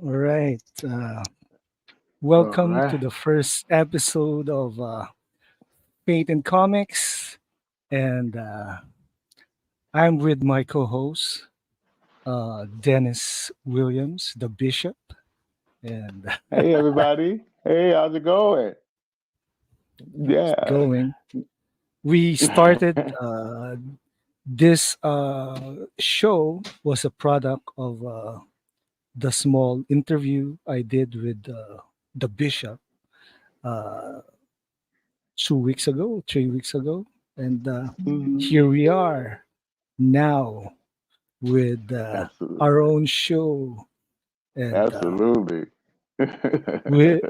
All right. All Welcome to right. the first episode of Fate and Comics. And I'm with my co host, Dennis Williams, the Bishop. And Hey, everybody. Hey, how's it going? it's Yeah. going. We started this show was a product of the small interview I did with the Bishop uh, 2 weeks ago, 3 weeks ago. And hmm here we are now with our Absolutely. own show, and Absolutely. we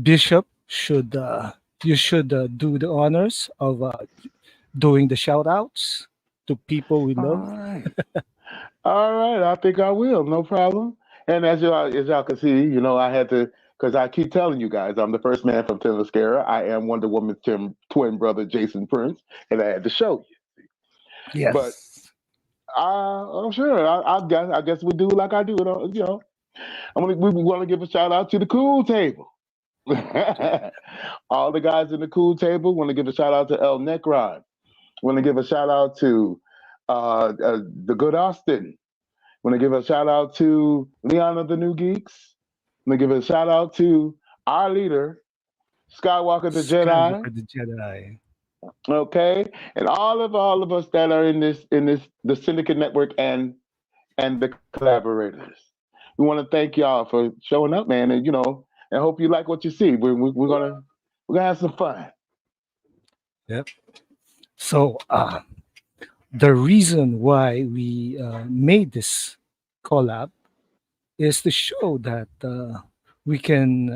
Bishop should you should do the honors of doing the shout outs to people we All love. right. All right. I think I will. No problem. And as y'all can see, I had to, because I keep telling you guys, I'm the first man from Themyscira. I am Wonder Woman's twin brother, Jason Prince, and I had to show you. But Yes. I'm sure. I guess we do like I do. We want to give a shout out to the Cool Table. All the guys in the Cool Table want to give a shout out to El Necron. Want to give a shout out to the Good Austin. Want to give a shout out to Leon of the New Geeks. Want to give a shout out to our leader, Skywalker the Jedi. Skywalker the Jedi. Okay, and all of us that are in this the Syndicate Network and the collaborators. We want to thank y'all for showing up, man, and hope you like what you see. We're gonna have some fun. Yep. So the reason why we made this collab is to show that we can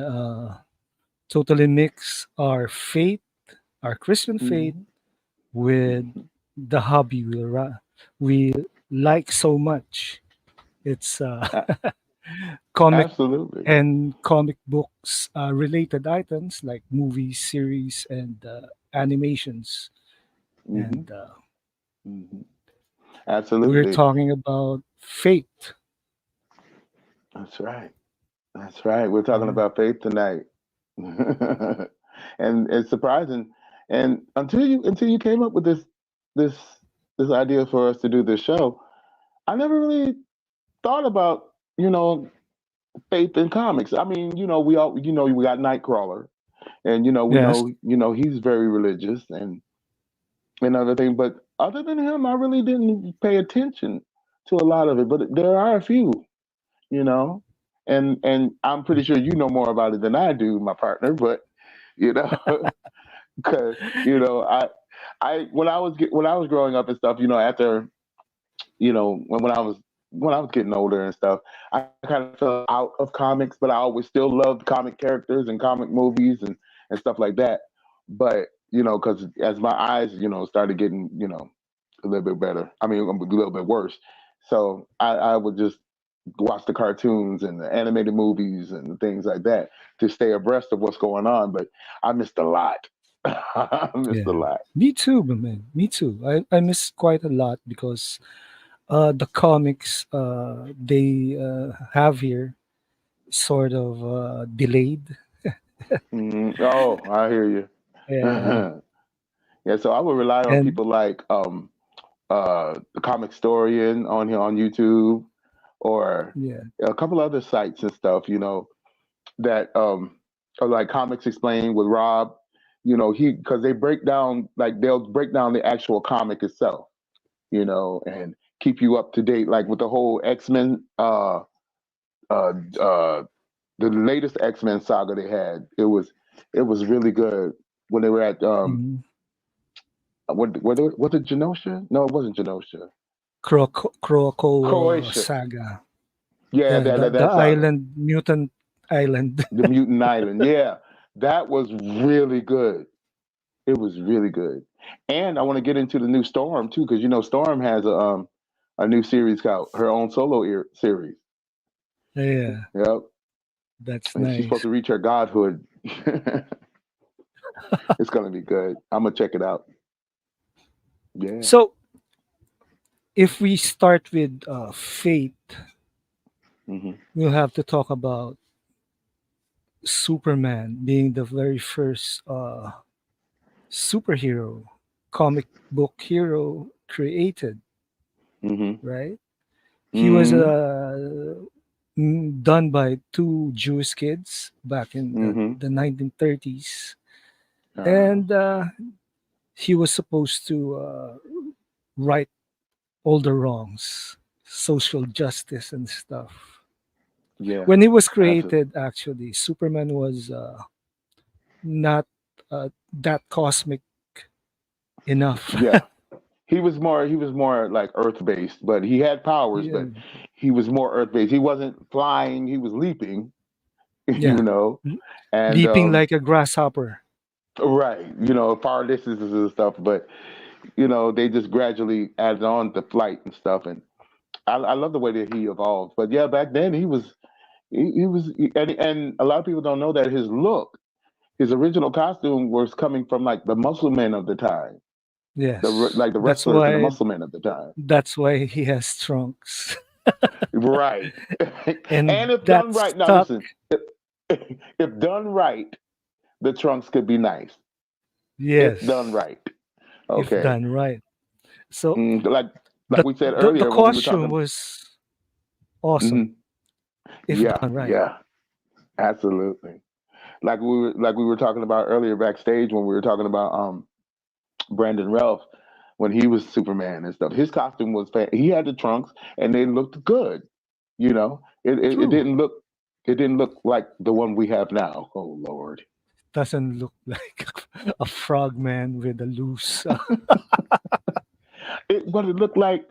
totally mix our faith, our Christian faith, hmm with the hobby we like so much. It's comic Absolutely. and comic books related items like movies, series, and animations. hmm And hmm we're Absolutely. talking about faith. That's right. That's right. We're talking Yeah. about faith tonight, and it's surprising. And until you came up with this this idea for us to do this show, I never really thought about you know faith in comics. I mean, we got Nightcrawler, and we Yes. know he's very religious and other things. But other than him, I really didn't pay attention to a lot of it. But there are a few, you know, and I'm pretty sure you know more about it than I do, my partner. But you know, because I when I was growing up and stuff, after when I was getting older and stuff, I kind of fell out of comics, but I always still loved comic characters and comic movies and stuff like that. But because as my eyes started getting a little bit better, I mean a little bit worse, so I would just watch the cartoons and the animated movies and things like that to stay abreast of what's going on. But I missed a lot. I missed a Yeah. lot. Me too, man. Me too. I miss quite a lot because the comics they have here sort of delayed. Oh, I hear you. Yeah. Yeah, so I would rely on And people like the Comic Historian on here on YouTube or yeah. a couple other sites and stuff, that are like Comics Explained with Rob. He because they break down like they'll break down the actual comic itself, and keep you up to date, like with the whole X-Men, uh, uh, the latest X-Men saga they had. It was really good when they were at Mhm. what was it Genosha? No, it wasn't Genosha. Croco Croatia. saga. Yeah, Yeah, the that saga. island, mutant island. The Mutant Island. Yeah, that was really good. It was really good. And I want to get into the new Storm too, because Storm has a new series called her own solo series. Yeah, Yep, that's and she's supposed nice. to reach her godhood. It's gonna be good. I'm gonna check it out. Yeah. So if we start with faith, Hmm. we'll have to talk about Superman being the very first superhero, comic book hero created, Hmm. right? He was Hmm. done by two Jewish kids back in Hmm. the 1930s. Uh, And he was supposed to right all the wrongs, social justice and stuff. yeah, When he was absolutely. created, actually, Superman was not that cosmic enough. Yeah, he was more like Earth based, but he had powers, Yeah, but he was more Earth based. He wasn't flying; he was leaping. you yeah. know, and Leaping like a grasshopper. right, far distances and stuff. But they just gradually added on to flight and stuff, and I love the way that he evolved. But yeah, back then and a lot of people don't know that his original costume was coming from like the Muslim men of the time, Yes, like the wrestlers and the Muslim men of the time. that's why he has trunks, Right. and And if that done right, now stuck. listen, if done right, the trunks could be nice. If done Yes, right. if Okay. done right. So Like the we said the earlier when we were costume talking. was awesome Hmm. if Yeah, done right. yeah, absolutely. Like we were talking about earlier backstage when we were talking about Brandon Ralph when he was Superman and stuff. His costume was he had the trunks and they looked good. It True. didn't look like the one we have now. Oh Lord. Doesn't look like a frogman with a loose. What it looked like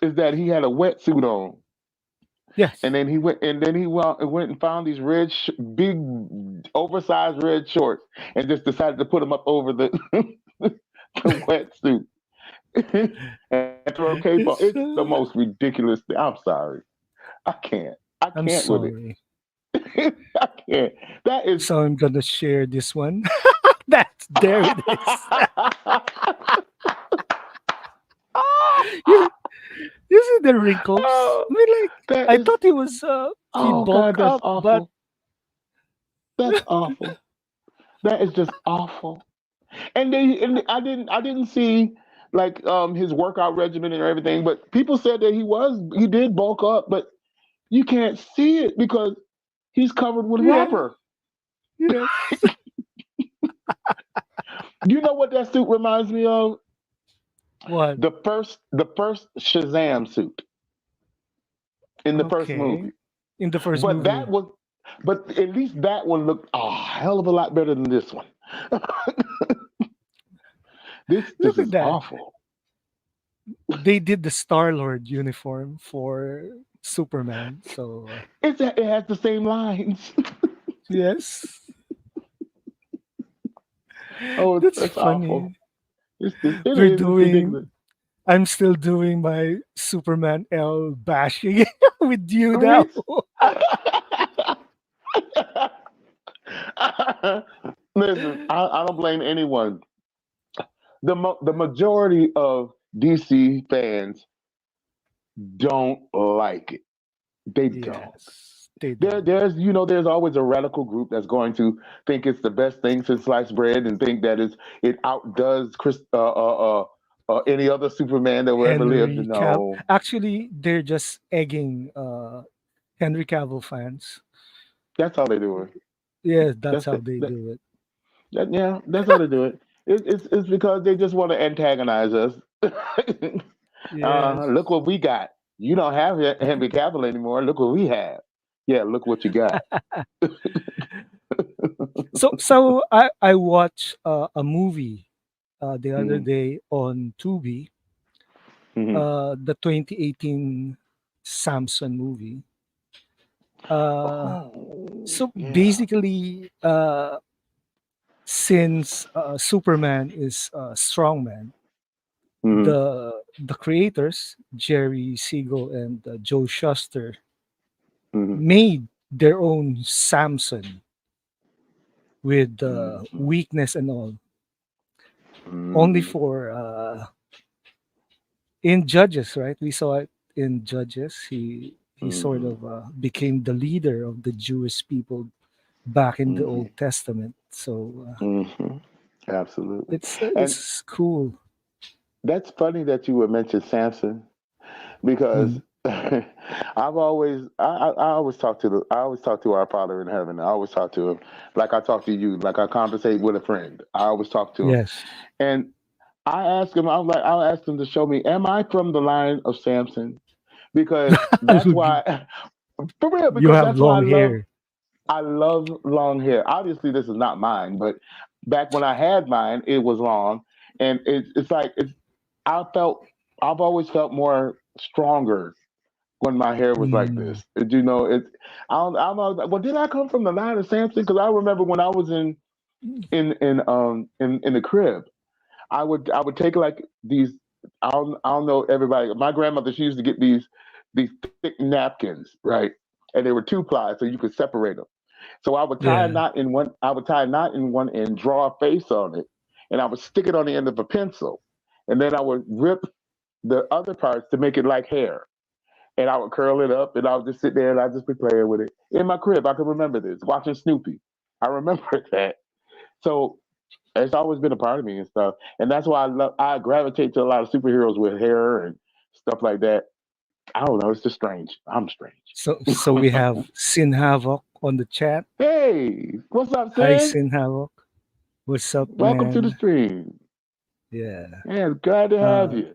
is that he had a wetsuit on, and Yes. then he went and found these big, oversized red shorts, and just decided to put them up over the the wetsuit and throw a cape on. It's It's, the most ridiculous thing. I'm sorry, I can't. I I'm can't with it. sorry. I can't. That is. So I'm gonna share this one. That's there it is. you, you see the wrinkles? Oh, I mean, like that I is. thought he Oh bulked God, that's up, but awful. That's awful. That is just awful. And I didn't see like his workout regimen and everything, but people said that he did bulk up, but you can't see it because he's covered with yeah, rubber. yes. You know what that suit reminds me of? What? The first Shazam suit in the first Okay. movie. In the first But that movie, was but at least that one looked a hell of a lot better than this one. This look is at that. awful. They did the Star Lord uniform for Superman. So It has the same lines. yes, Oh, that's it's awful. funny. It We're is. It's doing. ridiculous. I'm still doing my Superman L bashing with you now. Reese. Listen, I don't blame anyone. The majority of DC fans don't like it. They don't. Yes, they don't. There's always a radical group that's going to think it's the best thing since sliced bread and think that it outdoes any other Superman that will ever live. Henry Cav. No, Actually, they're just egging Henry Cavill fans. that's how they do it. Yes, that's That's how it. they do it. Yeah, that's how they do it. It's because they just want to antagonize us. Yes. Look what we got. You don't have Henry Cavill anymore. Look what we have. Yeah, look what you got. So I watched a movie the other Hmm. day on Tubi, Hmm. the 2018 Samson movie. Uh, Oh, so yeah. basically, since Superman is a strongman, Hmm. the creators Jerry Siegel and Joe Shuster Hmm. made their own Samson with Hmm. weakness and all, only Hmm. for in Judges, right? We saw it in Judges. he sort Hmm. of became the leader of the Jewish people back in the Old Hmm. Testament. So Hmm. Absolutely. And it's cool. that's funny that you would mention Samson because Mm. I always talk to I always talk to our Father in heaven. I always talk to him like I talk to you, like I conversate with a friend. I always talk to him. Yes, And I ask him, I'm like, I'll ask him to show me, am I from the line of Samson? Because that's why, for real, you because have that's why long hair. I love long hair. Obviously, this is not mine, but back when I had mine, it was long, and it's like I felt I've always felt more stronger when my hair was like Mm. this. You know, I'm well, did I come from the line of Samson? Because I remember when I was in the crib, I would take like these. I don't know everybody. My grandmother, she used to get these thick napkins, right? And they were two ply, so you could separate them. So I would tie a Yeah, knot in one. I would tie a knot in one end, draw a face on it, and I would stick it on the end of a pencil, and then I would rip the other parts to make it like hair. And I would curl it up, and I would just sit there and I'd just be playing with it in my crib. I can remember this watching Snoopy. I remember that. So it's always been a part of me and stuff, and that's why I gravitate to a lot of superheroes with hair and stuff like that. I don't know. It's just strange. I'm strange. so we have Sin Havoc on the chat. Hey, what's up, Hi, Sin? Sin Havoc. What's up, Welcome to the man? stream. Yeah. Yeah, glad to have Uh, you.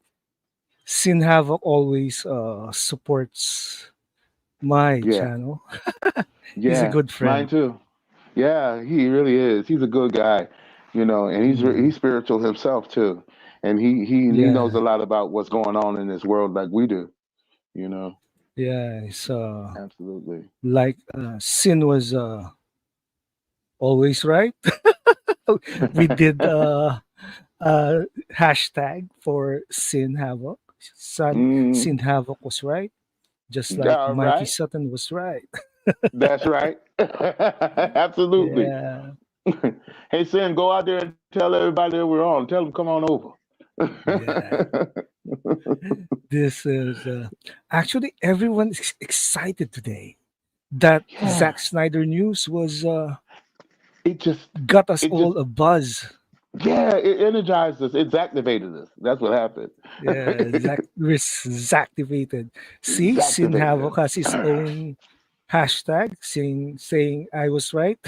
Sin Havoc always supports my Yeah, channel. He's a yeah, good mine friend. too. Yeah, he really is. He's a good guy, and Mm. he's spiritual himself too, and he knows Yeah, a lot about what's going on in this world like we do. You know, yeah. It's absolutely. like Sin was always right. We did uh, hashtag for Sin Havoc. Mm, Sin Havoc was right, just like all Mikey right, Sutton was right. that's right. Absolutely. Yeah, Hey, Sin, go out there and tell everybody that we're on. Tell them come on over. yeah. This is actually everyone is excited today. That Yeah, Zack Snyder news was it just, got us it just, all a buzz. yeah, it energized us. It's activated us. That's what happened. Yeah, Zack activated. See, It's Sin activated Havoc has us. his own hashtag saying I was right.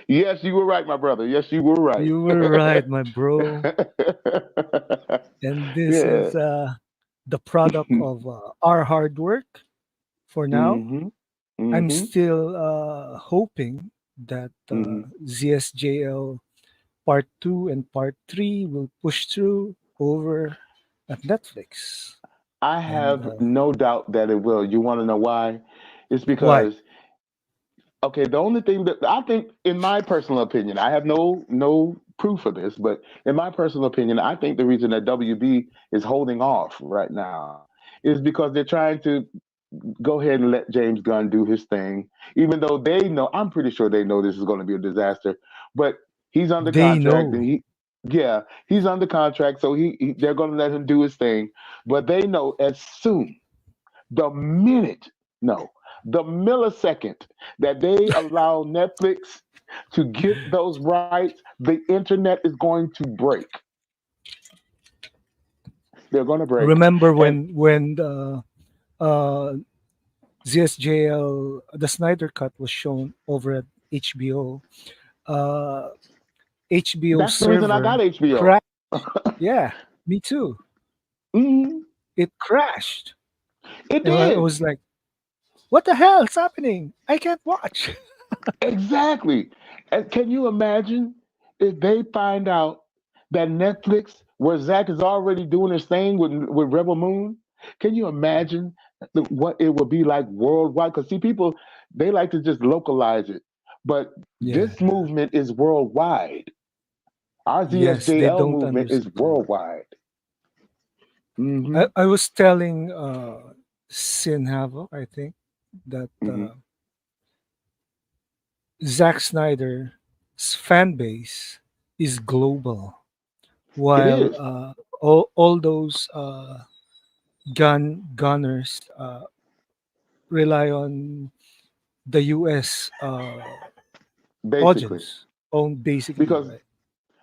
Yes, you were right, my brother. Yes, you were right. You were right, my bro. And this Yeah. is the product of our hard work. For now, Hmm. I'm Hmm. still hoping that Hmm. ZSJL Part 2 and Part 3 will push through over at Netflix. I And have no doubt that it will. You want to know why? It's why? because okay, the only thing that I think, in my personal opinion, I have no proof of this, but in my personal opinion, I think the reason that WB is holding off right now is because they're trying to go ahead and let James Gunn do his thing, even though they know, I'm pretty sure they know this is going to be a disaster, but he's under They contract and know. yeah, he's under contract, so they're going to let him do his thing, but they know as soon the minute, no, the millisecond that they allow Netflix to get those rights, the internet is going to break. They're going to break. Remember And when the ZSJL, the Snyder Cut was shown over at HBO. Uh, HBO that's the reason I got server HBO. crashed. Yeah, me too. Mhm. It crashed. It And I did. was like, what the hell is happening? I can't watch. Exactly. And can you imagine if they find out that Netflix, where Zach is already doing his thing with Rebel Moon, can you imagine what it would be like worldwide? Because see, people, they like to just localize it, but Yeah. this movement is worldwide. Our Yes, they ZSJL don't movement is understand. worldwide. Hmm. I was telling Sin Havoc, I think, that Hmm. Zack Snyder's fan base is global, It while is. all those gunners rely on the U.S. Basically, audience, own basically, because right?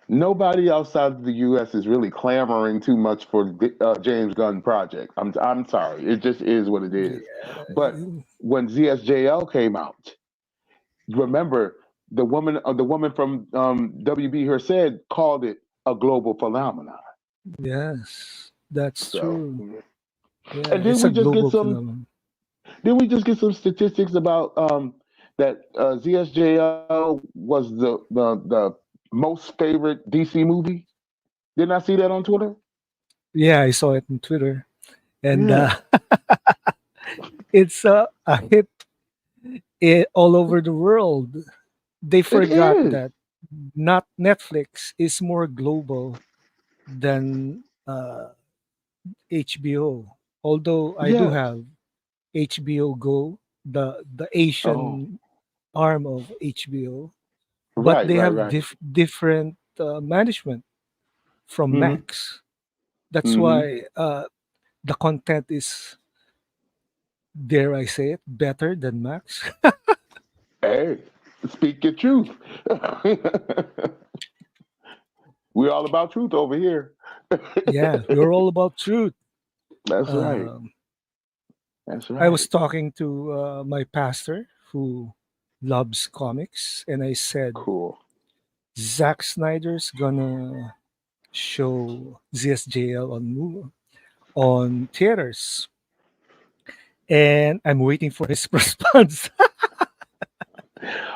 nobody outside of the U.S. is really clamoring too much for James Gunn project. I'm sorry, it just is what it is. But Yeah, when ZSJL came out, remember the woman from WB here said called it a global phenomenon. yes, that's So, true. Yeah, and then it's a we just get global some. phenomenon. Then we just get some statistics about that ZSJL was the most favorite DC movie. Didn't I see that on Twitter? Yeah, I saw it on Twitter, and Yeah, it's a hit all over the world. They it forgot is. that not Netflix is more global than HBO. Although I do Yes. have HBO Go, the Oh, Asian arm of HBO, but right, they right, have right. different management from Mm-hmm. Max. That's Mm-hmm. why the content is, dare I say it, better than Max. Hey, speak your truth. We're all about truth over here. Yeah, we're all about truth. That's right. Um, That's I was right. talking to my pastor who loves comics, and I said, Cool. Zack Snyder's gonna show ZSJL on theaters, and I'm waiting for his response.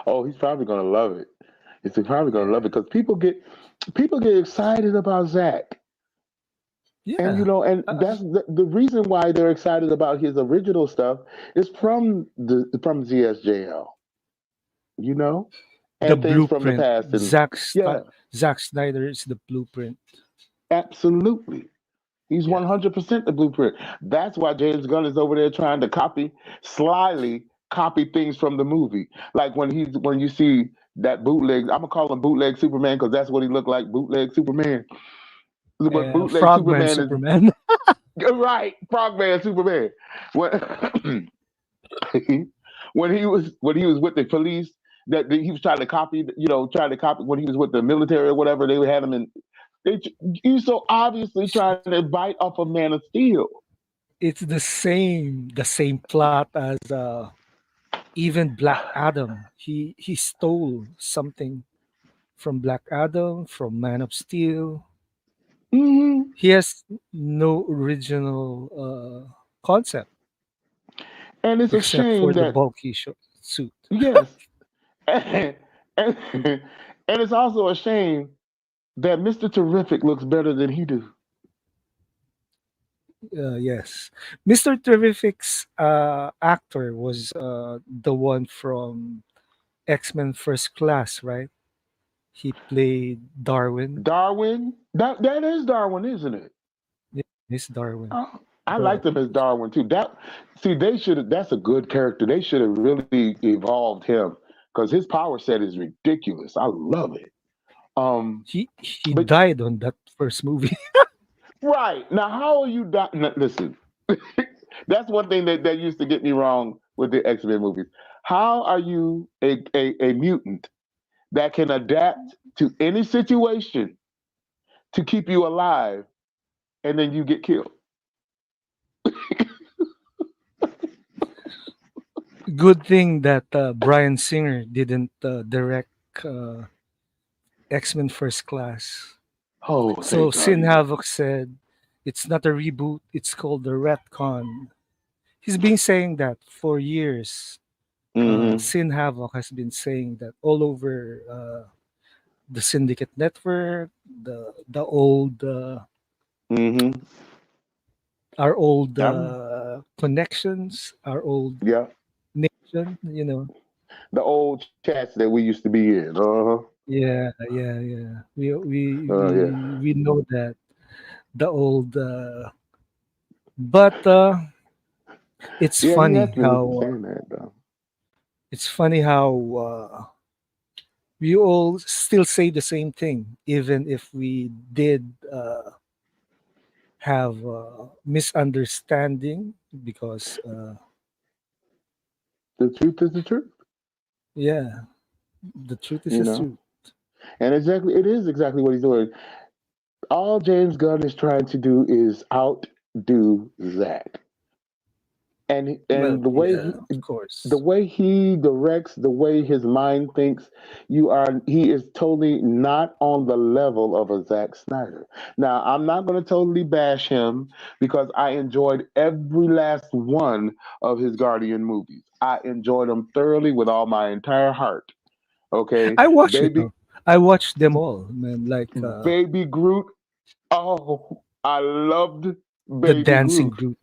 Oh, he's probably gonna love it. He's probably gonna love Yeah, it because people get excited about Zach. And yeah, and uh, that's the reason why they're excited about his original stuff is from ZSJL, you know, the and things from the blueprint. past. And yeah, Zack Snyder is the blueprint. absolutely. He's Yeah, 100% the blueprint. That's why James Gunn is over there trying to slyly copy things from the movie. Like when you see that bootleg, I'm gonna call him bootleg Superman because that's what he looked like, bootleg Superman. But bootleg Frogman Superman is Superman. right, Frogman Superman. When when he was with the police, that he was trying to copy, trying to copy when he was with the military or whatever. They had him in. He was so obviously trying to bite off a Man of Steel. It's the same plot as even Black Adam. He stole something from Black Adam, from Man of Steel. Hmm. He has no original concept And it's a except for shame the that bulky suit. yes, and it's also a shame that Mister Terrific looks better than he do. Yes, Mr. Terrific's actor was the one from X-Men First Class, right? He played Darwin. Darwin, that is Darwin, isn't it? Yeah, he's Darwin. Oh, I The liked him as Darwin too. They should have. That's a good character. They should have really evolved him because his power set is ridiculous. I love it. he But died on that first movie. right now, how are you? Listen, that's one thing that used to get me wrong with the X-Men movies. How are you a mutant that can adapt to any situation to keep you alive, and then you get killed? Good thing that Brian Singer didn't direct uh, X-Men First Class. Oh, So thank God Sin he did. Havoc said it's not a reboot, it's called a retcon. He's been saying that for years. Hmm. Sin Havoc has been saying that all over the Syndicate Network, the old Hmm. our old I'm connections, our old yeah. nation. You know, The old chats that we used to be in. Uh-huh. yeah, yeah, yeah. Yeah. We know that the old, but it's Yeah, he has funny been how saying that though. it's funny how we all still say the same thing, even if we did have misunderstanding because The truth is the truth, yeah, the truth is you the know. truth. And exactly, it is exactly what he's doing. All James Gunn is trying to do is outdo Zack. Well, And yeah, of the course. way he directs, the way his mind thinks, he is totally not on the level of a Zack Snyder. Now, I'm not going to totally bash him because I enjoyed every last one of his Guardian movies. I enjoyed them thoroughly with all my entire heart. Okay, I watched it. baby, No, I watched them all, man. Like baby Groot. Oh, I loved the baby dancing Groot. Groot.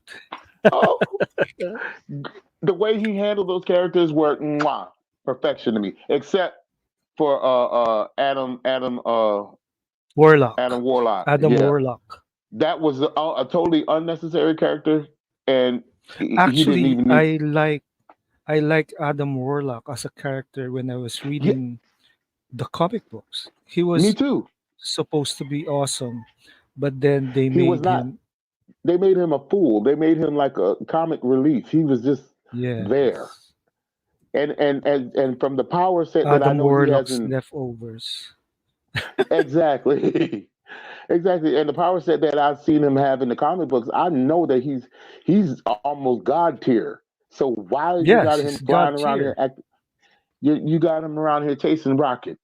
Oh, the way he handled those characters were mwah, perfection to me. Except for Adam Warlock, Warlock. Adam Yeah, Warlock. that was a totally unnecessary character, and he didn't Actually, even need. I like Adam Warlock as a character when I was Yeah, reading the comic books. He me was too. supposed to be awesome, but then they He was made not. him, They made him a fool. They made him like a comic relief. He was just there. yes, And from the power set that I Adam know he has Warlock's in leftovers. exactly. Exactly, and the power set that I've seen him have in the comic books, I know that he's almost god tier. So why you got Yes, him he's flying god around here? tier. You got him around here chasing Rocket.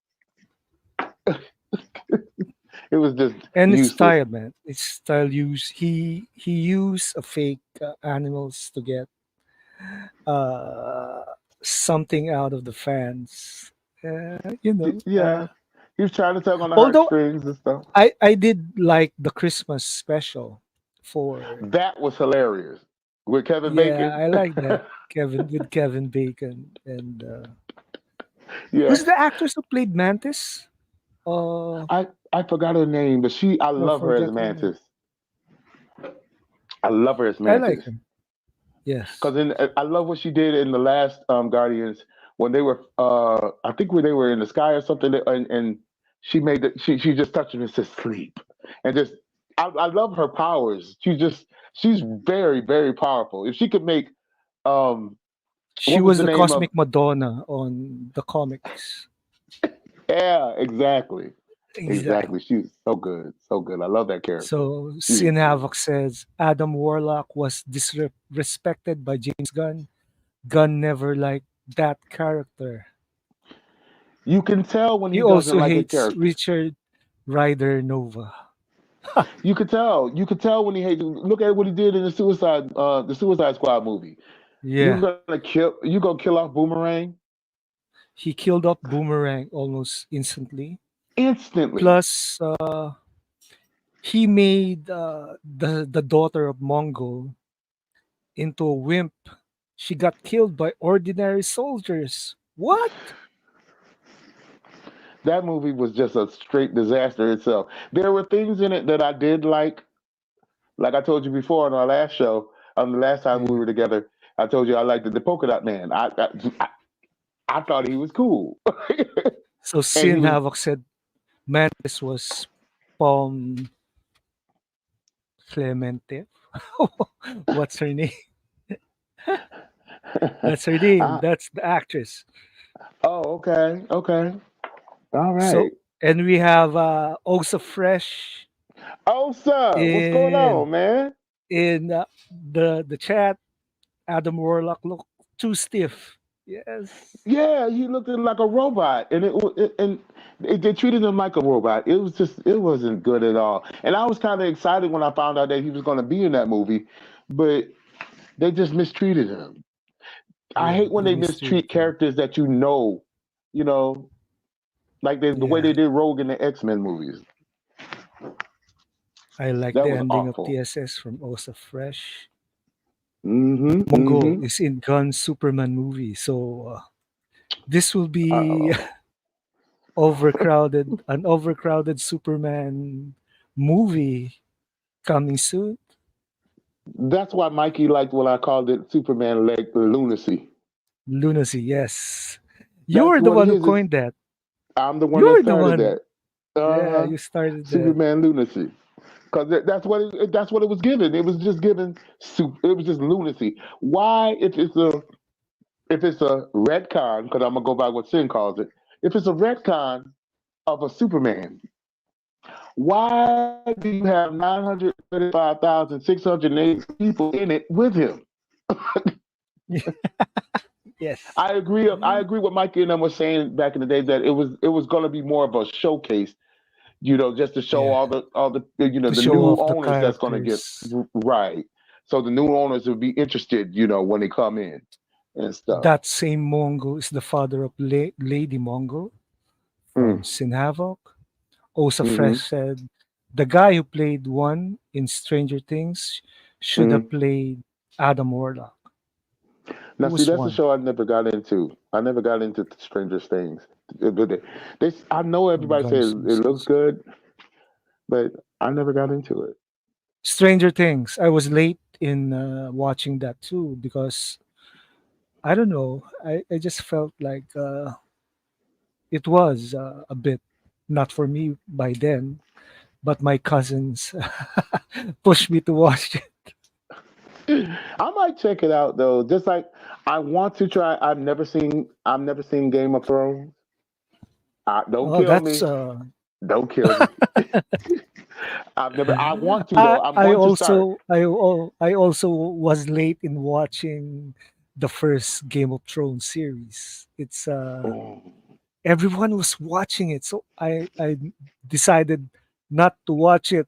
It was just And it's useless. style, man. It's style use. He used a fake animals to get uh something out of the fans. You know. Yeah, he was trying to tug on the Although heartstrings and stuff. I did like the Christmas special for, That was hilarious with Kevin yeah, Bacon. I like that Kevin with Kevin Bacon and Yeah, who's the actress who played Mantis? I forgot her name, but I I love her as forgot her name. Mantis. I love her as I like Mantis. him. Yes, Because I love what she did in the last Guardians when they were I think when they were in the sky or something, and she just touched him and said sleep, and just I love her powers. She's very very powerful. If she could make um she what was was the the name of cosmic Madonna on the comics. yeah, exactly, Exactly. exactly. She's so good. I love that character. So She was Sin Havoc says Adam Warlock was disrespected by James Gunn. Gunn never liked that character. you can tell when He he doesn't also like a hates character. Richard Ryder Nova. You could tell. You could tell when he hated. Look at what he did in the Suicide Squad movie. Yeah, You gonna kill off Boomerang he killed off Boomerang almost instantly. instantly. Plus, he made the daughter of Mongol into a wimp. She got killed by ordinary soldiers. What? That movie was just a straight disaster itself. There were things in it that I did like I told you before on our last show. The last time we Yeah. were together, I told you I liked the polka dot man. I thought he was cool, So and he Sin was. Havoc said Mantis was Palm Clemente. What's her name? That's her name. I, That's the actress. oh, okay, okay, all So right. and we have also fresh Oh, sir, what's going in on, man? the chat. Adam Warlock look too stiff. Yes. Yeah, he looked like a robot, and they treated him like a robot. It wasn't good at all. And I was kind of excited when I found out that he was going to be in that movie, but they just mistreated him. I Yeah, hate when they they mistreated mistreat him. characters that you know, like the way Yeah. they did Rogue in the X-Men movies. I like That the was ending of awful. TSS from Osa Fresh. Mm-hmm. Mongol Mm-hmm. is in Gun's Superman movie. So this will be Uh-oh. an overcrowded Superman movie coming soon. That's why Mikey liked what I called it Superman leg lunacy. Lunacy, yes. You That's were the what it one who is. coined that. I'm the one that You're the started one. that. Yeah, Uh-huh. you started that. Superman lunacy. because that's what it was given. It was just given. It was just lunacy. Why, if it's a retcon, because I'm gonna go by what Sin calls it. If it's a retcon of a Superman, why do you have 935,608 people in it with him? Yes. I agree with Mikey and I was saying back in the day that it was going to be more of a showcase, just to show Yeah. all the To the show new off the owners that's going to get characters. right. So the new owners will be interested, when they come in and stuff. That same Mongo is the father of Lady Mongo from Mm, Sin Havoc. Osa mm-hmm, Fresh said, the guy who played one in Stranger Things should mm. have played Adam Warlock. Now, Who see, was that's a one show I never got into. I never got into Stranger Things. But I know from everybody says Guns N' it looks Roses. good, but I never got into it. Stranger Things. I was late in watching that too because I don't know. I just felt like it was a bit not for me by then, but my cousins pushed me to watch it. I might check it out though. Just like I want to try. I've never seen Game of Thrones. Don't Oh, kill that's me. Don't kill me. I've never. I want to though. I'm I going to start. also I also was late in watching the first Game of Thrones series. It's Oh, everyone was watching it, so I decided not to watch it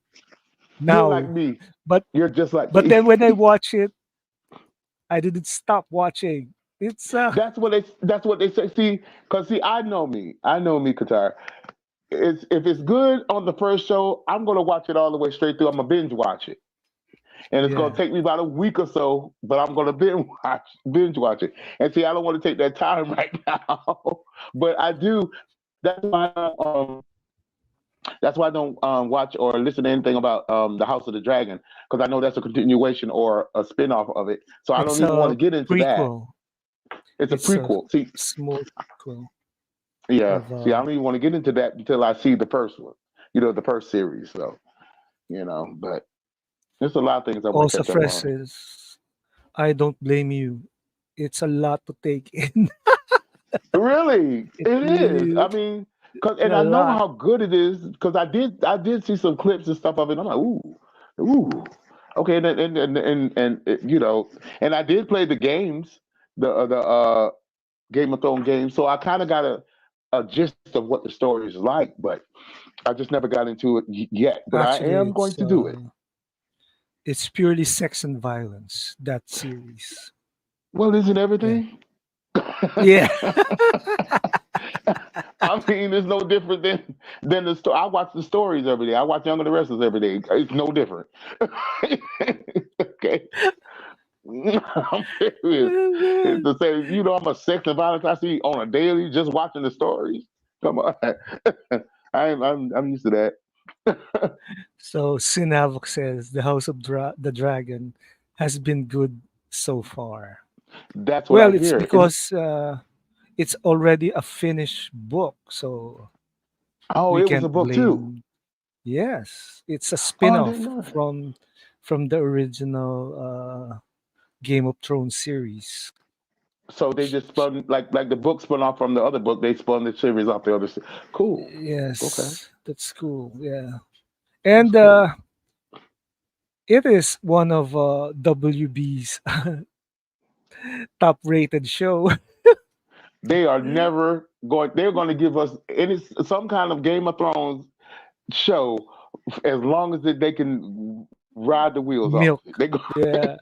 you're like now. me. But You're just like but me. then when I watch it, I didn't stop watching. It's That's what they say. See, because see, I know me. I know me, Qatar. If it's good on the first show, I'm gonna watch it all the way straight through. I'm gonna binge watch it, and it's gonna yeah. take me about a week or so, but I'm gonna binge watch it. And see, I don't want to take that time right now, but I do. That's why that's why I don't watch or listen to anything about the House of the Dragon, because I know that's a continuation or a spinoff of it. So I It's don't even want a to get into that. prequel. It's a It's a prequel. See, small prequel yeah. of See, I don't even want to get into that until I see the first one. The first series. So but there's a lot of things I want to also catch up fresh on. is I don't blame you. It's a lot to take in. Really, It it is. really I mean, and a I know lot. how good it is because I did see some clips and stuff of it. I'm like, ooh, okay, and and I did play the games, the Game of Thrones games, so I kind of got a gist of what the story is like, but I just never got into it yet. But I Actually, am going to do it. it's purely sex and violence, that series. Well, isn't Yeah. everything? Yeah. I mean, it's no different than the story. I watch the stories every day. I watch Young and the Restless every day. It's no different. Okay, I'm serious. Oh, It's man. the same. I'm a sex and violence I see on a daily just watching the stories. Come on, I'm used to that. So Sin Havoc says the House of the Dragon has been good so far. That's what I Well, it's hear. because it's already a finished book, so Oh, we it was a can't book too. blame. Yes, it's a Oh, I didn't spin-off know that. from the original Game of Thrones series. So they just spun like the book spun off from the other book. They spun the series off the other. Cool. Okay, Yes, that's cool. Yeah, that's and cool. it is one of WB's top-rated show. They are never going. They're going to give us some kind of Game of Thrones show as long as they can ride the wheels off Milk. it. They go. Yeah,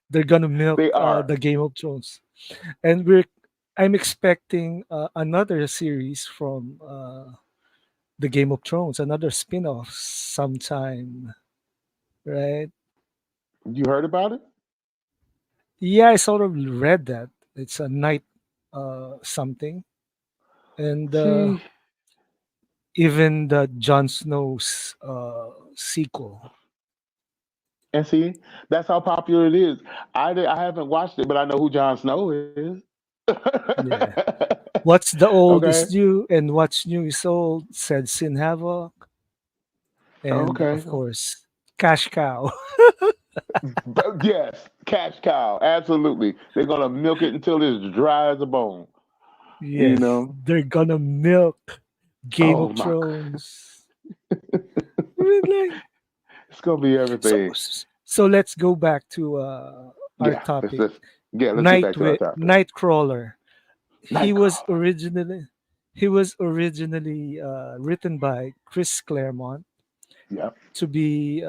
they're gonna milk They are. the Game of Thrones, and I'm expecting another series from the Game of Thrones, another spin-off sometime, right? You heard about it? Yeah, I sort of read that. It's a night something, and See even the Jon Snow's sequel. and see. That's how popular it is. I haven't watched it, but I know who Jon Snow is. Yeah. What's the old Okay. is new, and what's new is old, said Sin Havoc. And Okay. of course, Cash cow. But yes, cash cow, absolutely. They're gonna milk it until it's dry as a bone. You Yes, know. they're gonna milk Game Oh of my, Thrones. I mean, like, it's gonna be everything. so let's go back to our Yeah, let's topic. let's yeah, let's get back to our topic. Nightcrawler. He was Nightcrawler. originally he was originally written by Chris Claremont Yep. to be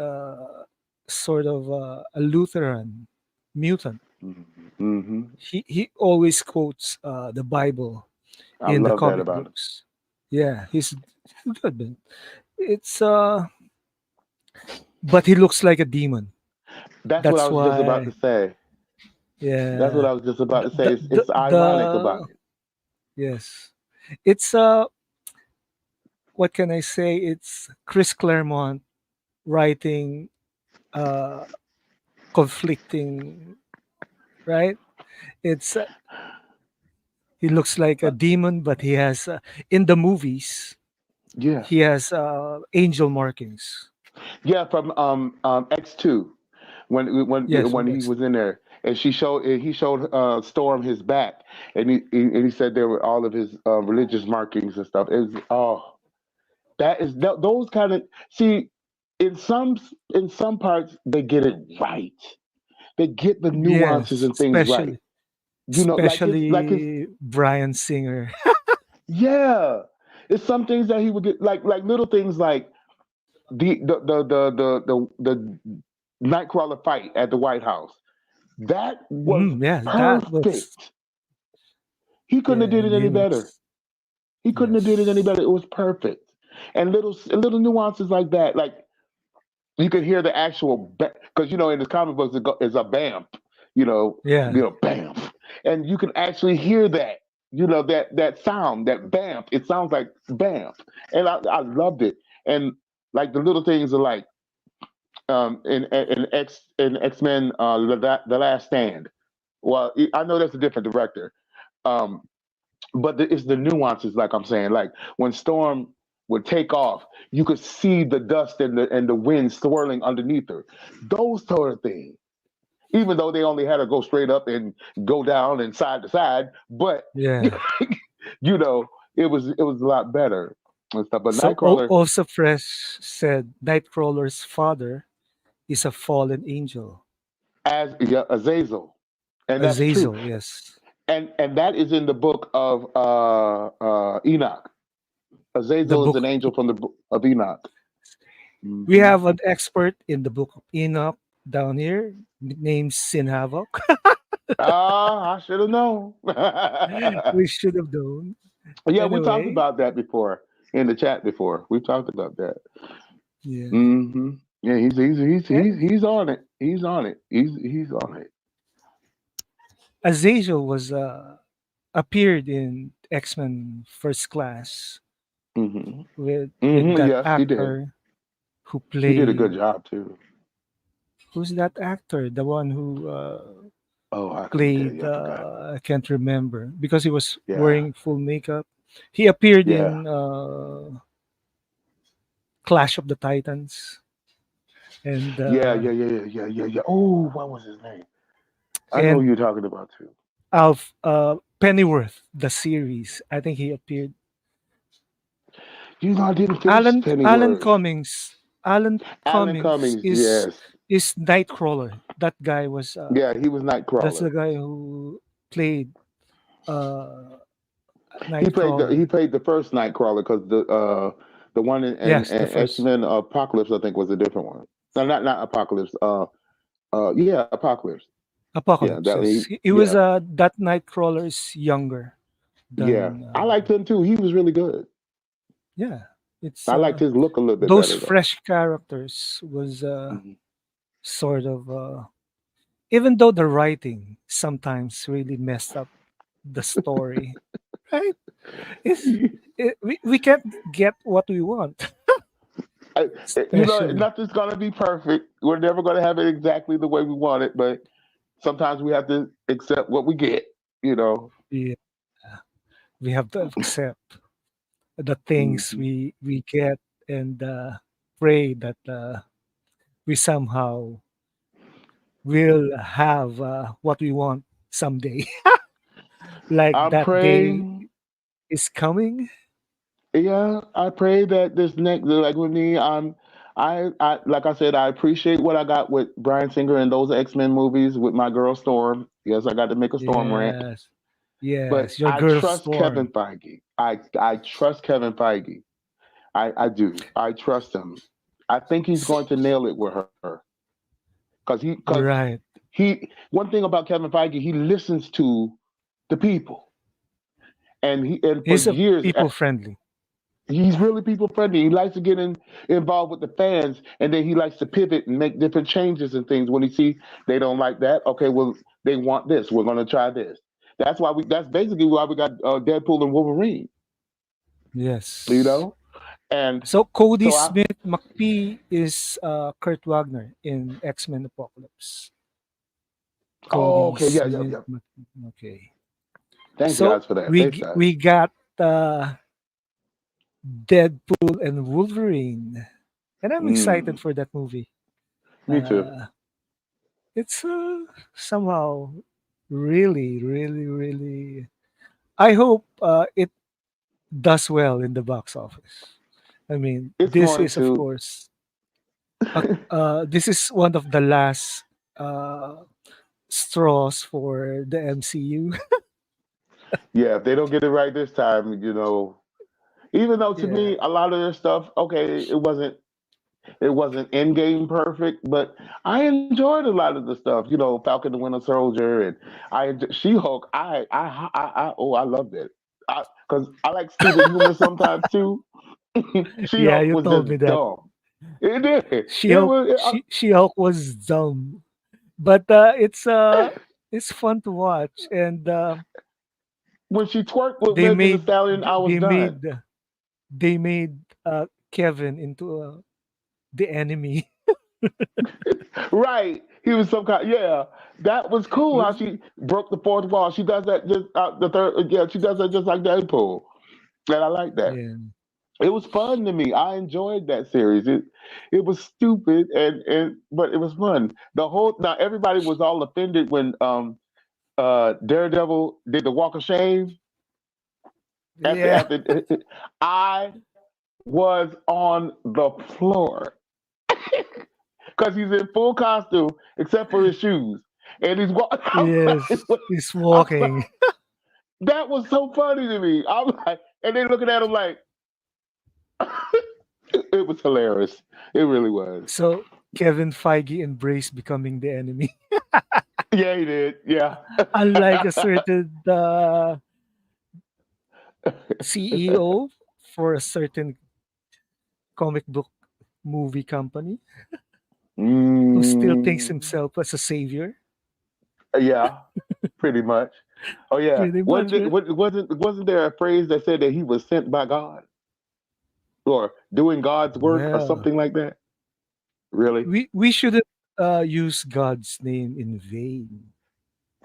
sort of a Lutheran mutant. Mm-hmm. He always quotes the Bible I in the love that comic about him. books. Yeah, he's good, man. It's but he looks like a demon. That's what I That's was just about to why. say. That's what Yeah, I was just about the to say. It's ironic the about it. yes, it's what can I say? It's Chris Claremont writing uh conflicting, right? It's he looks like a Uh, demon, but he has in the movies yeah, he has angel markings. yeah. From X2, Yes, when from he X. was in there, and he showed Storm his back, and he said there were all of his religious markings and stuff. Is that is those kind of see in some parts they get it right. They get the nuances Yes, and things right. You know, like his especially Brian Singer. yeah. It's some things that he would get like little things like the Nightcrawler fight at the White House. That was Yeah, that was perfect. He couldn't have yeah, did it and he any better. looks He couldn't have did it any yes, better. It was perfect. And little nuances like that, like you could hear the actual because in the comic books it's a bam, yeah. bam, and you can actually hear that. That sound, that bam. It sounds like bam, and I loved it. And like the little things are like in X Men the Last Stand. Well, I know that's a different director, um, but it's the nuances, like I'm saying, like when Storm would take off, you could see the dust and the wind swirling underneath her. Those sort of things. Even though they only had her go straight up and go down and side to side, but Yeah. it was a lot better and stuff. But So Nightcrawler, also Fresh said Nightcrawler's father is a fallen angel. as yeah, Azazel, and that's true. Azazel, yes. And that is in the book of Enoch. The Azazel is an book angel from the book of Enoch. we Hmm. have an expert in the book of Enoch down here named Sin Havoc. Ah, I should have known. We should have known. Yeah, we talked Anyway, about that before in the chat before. We talked about that. yeah. Hmm. Yeah, And he's on it. He's on it. He's on it. Azazel was appeared in X-Men First Class Hmm. with Hmm. that Yes, he did. actor who He did a good played job too. who's that actor? The one who Oh, I couldn't tell played you. I forgot. I can't remember because he was Yeah, wearing full makeup. He appeared yeah, in Clash of the Titans and yeah. Oh, what was his name? I know who and you're talking about too. Alf Pennyworth the series. I think he appeared. I didn't finish Alan Pennyworth. Cummings. Alan Alan Cummings Cummings. Yes. is Nightcrawler. That guy was Yeah, he was that's Nightcrawler. the guy who played uh He Nightcrawler. played the first Nightcrawler because the one Yes, the in X first Men Apocalypse I think was a different one. No, not Apocalypse. Yeah, Apocalypse. Yeah, Apocalypse. Yes, he was yeah, that Nightcrawler is younger yeah. than I liked him too. He was really good. yeah. It's I liked his look a little bit those better though. fresh characters was Hmm. sort of even though the writing sometimes really messed up the story, right? It's we can't get what we want, I, especially nothing's gonna be perfect. We're never gonna have it exactly the way we want it, but sometimes we have to accept what we get. You know. yeah, we have to accept the things Hmm. we get and pray that we somehow will have what we want someday. Like I'm that day praying. is coming. Yeah, I pray that this next, like with me, I like I said, I appreciate what I got with Bryan Singer and those X-Men movies with my girl Storm. Yes, I got to make a Storm rant, Yes, but yes, your I girl trust Kevin Storm. Feige. I trust Kevin Feige. I do. I trust him. I think he's S- going to nail it with her, because right. he one thing about Kevin Feige, he listens to the people, and for He's a years people friendly. he's really people friendly. He likes to get involved with the fans, and then he likes to pivot and make different changes and things when he see they don't like that. Okay, well they want this. We're going to try this. That's why we. That's basically why we got Deadpool and Wolverine. You Yes. know, and So Cody so I. Smith McPhee is Kurt Wagner in X Men Apocalypse. Oh, Cody okay, yeah, yeah, Smith yeah. McPhee. Okay. Thank you So guys for that. Thanks, guys. we got Deadpool and Wolverine, and I'm excited Mm, for that movie. me too. Uh, it's somehow really, really, really. I hope it does well in the box office. I mean, It's this going is of to. course this is one of the last uh, straws for the MCU. Yeah, if they don't get it right this time, even though to Yeah, me a lot of their stuff, okay, it wasn't end game perfect, but I enjoyed a lot of the stuff. Falcon the Winter Soldier, and She Hulk. Oh, I loved it. Because I like stupid humor sometimes too. She yeah, Hulk you was told just me that dumb. It did. It was She Hulk was dumb, but it's fun to watch, and when she twerked with they Megan Thee made Stallion. I was they done. made they made Kevin into the enemy. Right. He was some kind. Yeah, that was cool. How Was she broke the fourth wall. She does that just the third. Yeah, she does that just like Deadpool, and I like that. yeah, It was fun to me. I enjoyed that series. It was stupid and but it was fun. The whole Now everybody was all offended when Daredevil did the walk of shame yeah, I was on the floor because he's in full costume except for his shoes. And he's walking. yes, he's I'm like, walking. that was so funny to me. I'm like, and they looking at him like, it was hilarious. It really was. So Kevin Feige embraced becoming the enemy, Yeah, he did. Yeah. unlike a certain CEO for a certain comic book movie company who still thinks mm, himself as a savior. yeah, pretty much. Oh yeah, Pretty much, right? wasn't there a phrase that said that he was sent by God or doing God's work or Well, something like that? Really? we shouldn't use God's name in vain,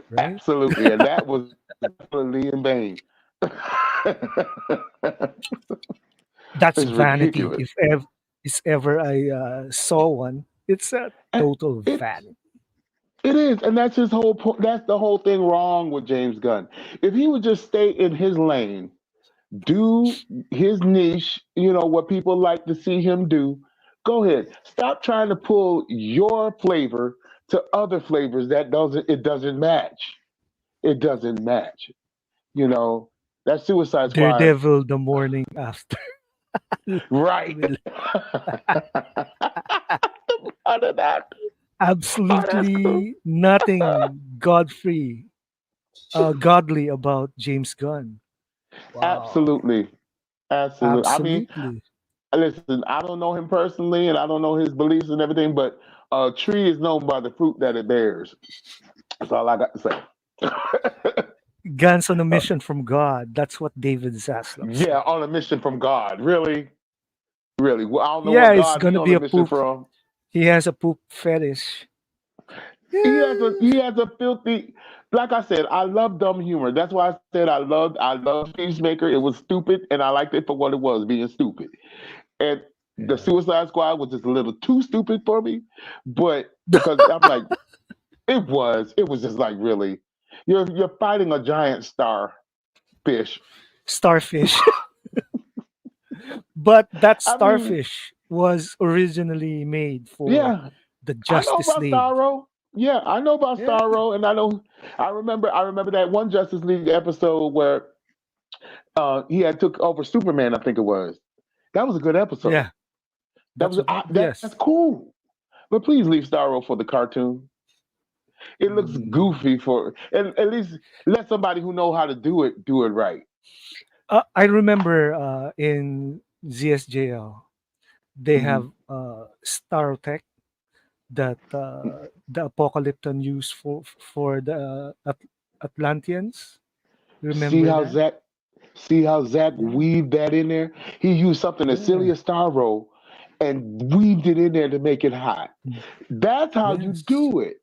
right? Absolutely, and that was definitely in vain. That's It's vanity. ridiculous. If ever I saw one, it's a And total it vanity. it is, and that's his whole point. That's the whole thing wrong with James Gunn. If he would just stay in his lane, do his niche, what people like to see him do. Go ahead. Stop trying to pull your flavor to other flavors that doesn't match. It doesn't match. You know, that Suicide Squad. Daredevil the morning after. Right. Will Out of that. Oh, that's cool. absolutely nothing godly about James Gunn. Wow. Absolutely. Absolutely. I mean, Absolutely. listen, I don't know him personally and I don't know his beliefs and everything, but a tree is known by the fruit that it bears. That's all I got to say. Guns on a mission from God. That's what David Zaslav Yeah, said. on a mission from God. Really? Really? Well, I don't know Yeah, what it's God he gonna on be a a mission poop. from. He has a poop fetish. He has Yeah. a filthy, like I said, I love dumb humor. That's why I said I loved Peacemaker. It was stupid and I liked it for what it was, being stupid. And The Yeah. Suicide Squad was just a little too stupid for me, but because I'm like, it was just like really, you're fighting a giant starfish. Starfish. But that I mean, starfish was originally made for yeah, the I know Justice about League. Starro. Yeah, I know about Yeah. Starro, and I remember that one Justice League episode where he had took over Superman. I think it was. That was a good episode. Yeah. That's what that, That's yes. cool. But please leave Starro for the cartoon. It looks Mm. goofy for, and at least let somebody who know how to do it right. I remember in ZSJL, they Hmm. have Starotech that the Apocalypton used for the Atlanteans. See Remember how that? Zach, see how Zach Yeah. weaved that in there. He used something as silly Yeah. as Starro and weaved it in there to make it hot. Mm. That's how you Yes. do it.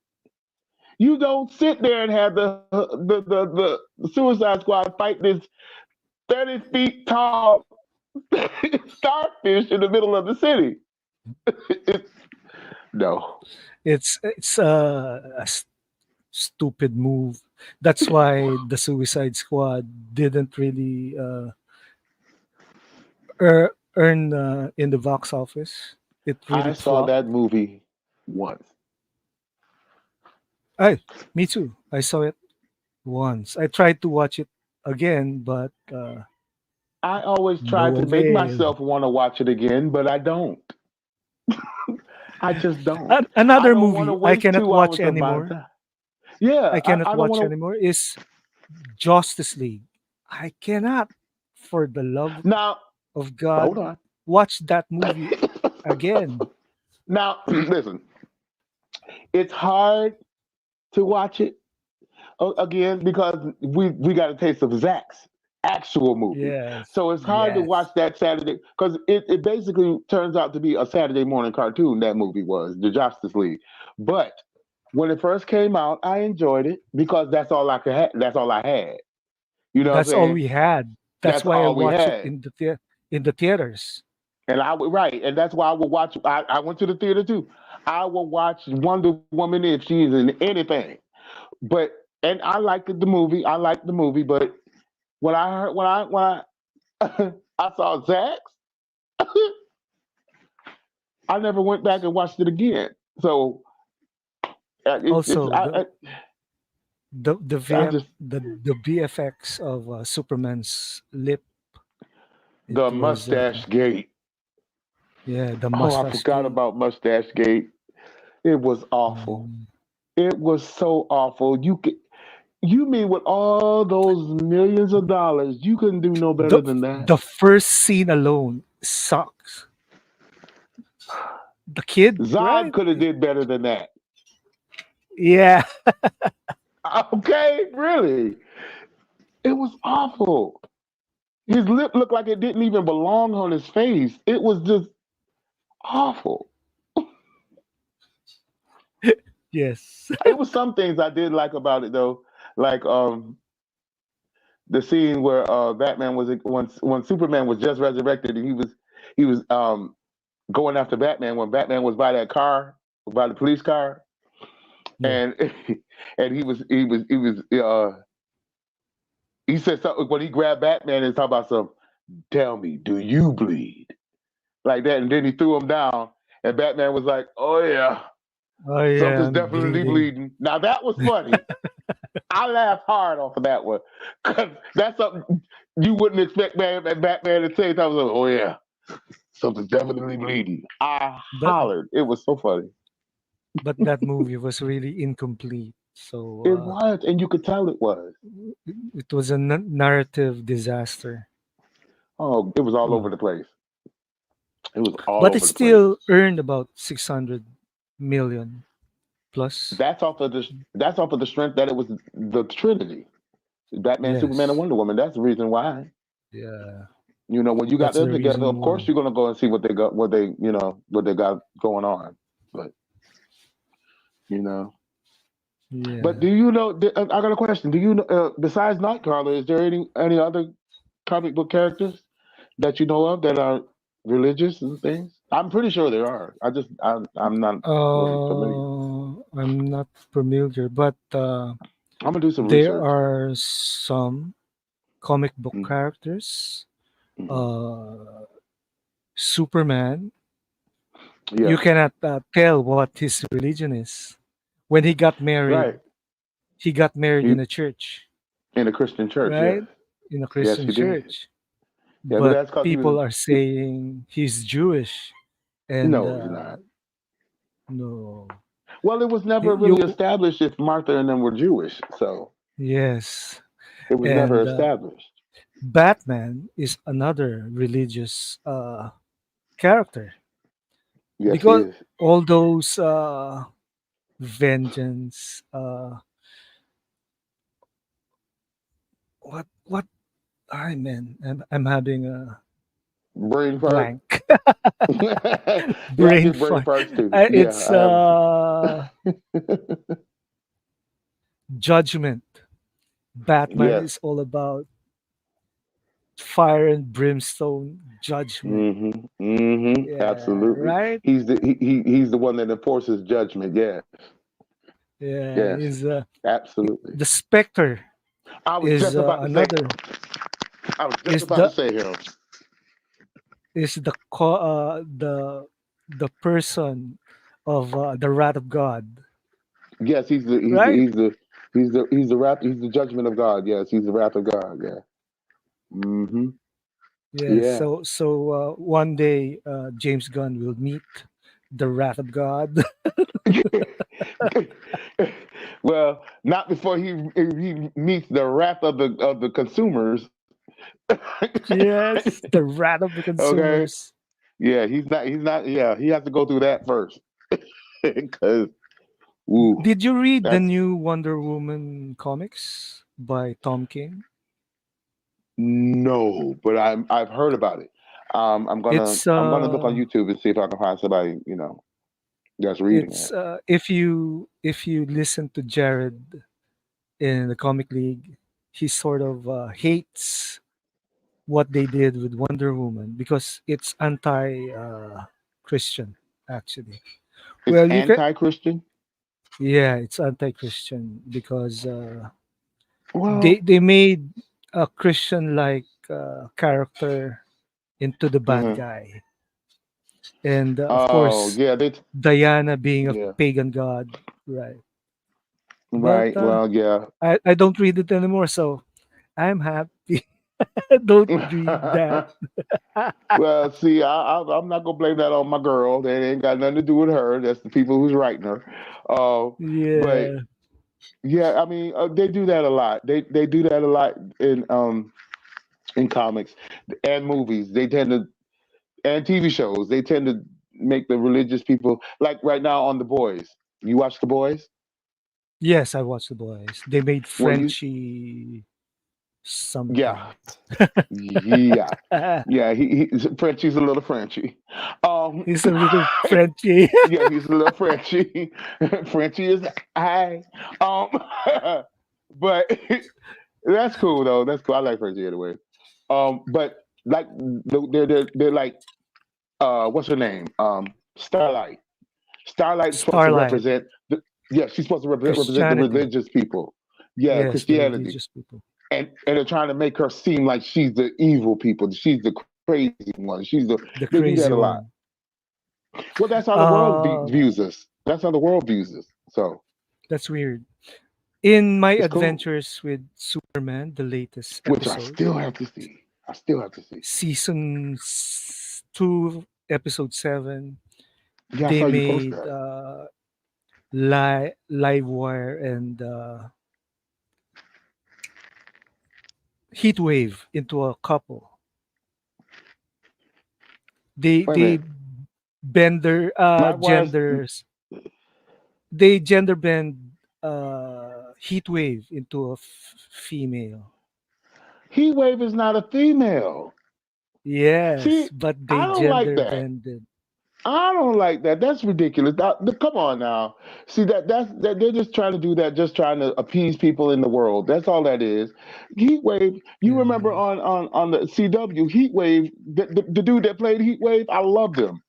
You don't sit there and have the Suicide Squad fight this 30 feet tall starfish in the middle of the city. No. It's stupid move. That's why the Suicide Squad didn't really earn in the box office. It really I saw flopped. that movie once. I, me too. I saw it once. I tried to watch it again, but I always try no to make avail. myself want to watch it again, but I don't. I just don't. I Another don't want to movie I waste cannot two watch hours of my anymore. time. Yeah, I cannot I don't watch want anymore is Justice League. I cannot, for the love to. Now, of God, hold on. watch that movie again. Now, listen, it's hard to watch it again because we got a taste of Zach's actual movie. Yes, So it's hard to watch yes. that Saturday because it basically turns out to be a Saturday morning cartoon. That movie was the Justice League, but when it first came out, I enjoyed it because that's all I could. That's all I had. You know what I'm That's all saying? we had. That's That's why I all we watch it had. in the theaters. And I would right, and that's why I would watch. I went to the theater too. I will watch Wonder Woman if she's in anything. But and I liked the movie. I liked the movie, but when I heard when I I saw Zax, I never went back and watched it again. So it's Also, I just the VFX of Superman's lip. the It was Mustache Gate. yeah, the Oh, I mustache forgot gate. about Mustache Gate. It was awful. Um, It was so awful. You mean with all those millions of dollars, you couldn't do no the better than that? the first scene alone sucks. The kid, Zod right? could have did better than that. Yeah, Okay, really. It was awful. His lip looked like it didn't even belong on his face. It was just awful. yes. It was some things I did like about it though, like the scene where Batman was when Superman was just resurrected and he was going after Batman when Batman was by that car, by the police car, Yeah. and and he said something when he grabbed Batman and talked about some. Tell me, do you bleed like that? And then he threw him down, and Batman was like, "Oh yeah, Oh yeah, something's I'm definitely bleeding. bleeding." Now that was funny. I laughed hard off of that one because that's something you wouldn't expect Batman to say. I was like, "Oh yeah, something's definitely bleeding." I But hollered. It was so funny. that movie was really incomplete. So It was, and you could tell it was. it was a narrative disaster. Oh, it was all Oh. over the place. It was all But it over the place. still earned about 600 million plus. That's off of the strength that it was the Trinity, Batman, Superman, and Yes. Wonder Woman. That's the reason why. Yeah. When you got That's them the together, reason of why. course you're gonna go and see what they got going on. But you know, but Yeah. do you know? I got a question. Do you know? Besides Nightcrawler, is there any other comic book characters that you know of that are religious and things? I'm pretty sure there are. I'm not really familiar. I'm not familiar, but I'm gonna do some there research. are some comic book Mm-hmm. characters. Mm-hmm. Uh, Superman, you Yeah. cannot tell what his religion is. When Right. he got married He in a church, in a Christian church. Yes. right? In a Yes, Christian he did. church. Yeah, but But that's because he was. people are saying he's Jewish, and No, he's not. no, Well, it was never you really established if Martha and them were Jewish, so yes, it was never and established. Batman is another religious character Yes, he because is. all those vengeance, what I man, I'm having a Brain fart. blank Yeah, I brain get brain fart. farts too. Yeah, It's I have. judgment. Batman Yes. is all about fire and brimstone judgment. Mm-hmm. Mm-hmm. Yeah, Absolutely. right. He's the one that enforces judgment. Yes. Yeah, Yes. is Absolutely. the Spectre I was is just about to say. another I was just is about to the say him. the person of the wrath of God, Yes, right? he's the wrath. He's the judgment of God. Yes, he's the wrath of God. Yeah. Mm-hmm. Yes. Yeah. So one day James Gunn will meet the wrath of God. Well, not before he meets the wrath of the consumers. Yes, the wrath of the Okay. consumers. Yeah, he's not. Yeah, he has to go through that first. Because ooh, Did you read the that's new Wonder Woman comics by Tom King? no. But I've heard about it. It's I'm gonna look on YouTube and see if I can find somebody that's reading it. if you listen to Jared in the comic league, he sort of hates what they did with Wonder Woman because it's anti Christian actually. It's Well, you can anti-Christian. yeah, it's anti Christian because Well, they made a Christian like character into the bad uh guy, and of oh course yeah, Diana being a yeah, pagan god, right? But right. Well, yeah. I don't read it anymore, so I'm happy. I don't read that. Well, see, I'm not gonna blame that on my girl. That ain't got nothing to do with her. That's the people who's writing her. Uh, but Yeah. yeah, I mean, they do that a lot. They do that a lot in comics and movies. They tend to and TV shows. They tend to make the religious people like right now on The Boys. You watch The Boys? Yes, I watched the boys. They made Well, you Frenchie yeah, something. yeah, yeah. Frenchie's a little Frenchy. Um, He's a little Frenchie. yeah, he's a little Frenchy. Frenchy is I. Um, but that's cool though. That's cool. I like Frenchy anyway. But like they're like what's her name? Starlight. Starlight is supposed to Starlight. represent the yeah. She's supposed to represent the Christianity. religious people. Yeah, Yes, the Christianity. religious people. And they're trying to make her seem like she's the evil people. She's the crazy one. They The do that a crazy lot. one. Well, that's how the world Uh, views us. That's how the world views us. So that's weird. In my it's cool. adventures with Superman, the latest Which I episode, still have to see. I still have to see. season 2, episode 7, Yeah, I they saw you post made that. live wire and heat wave into a couple. Wait a They minute. bend their Livewires. genders. They gender bend heat wave into a female. Heat Wave is not a female. Yes, See, but I they don't like gender that. bended. I don't like that. That's ridiculous. Come on now. See that they're just trying to do that, just trying to appease people in the world. That's all that is. Heat Wave. You Yeah. remember on the CW Heat Wave, the dude that played Heat Wave. I loved him.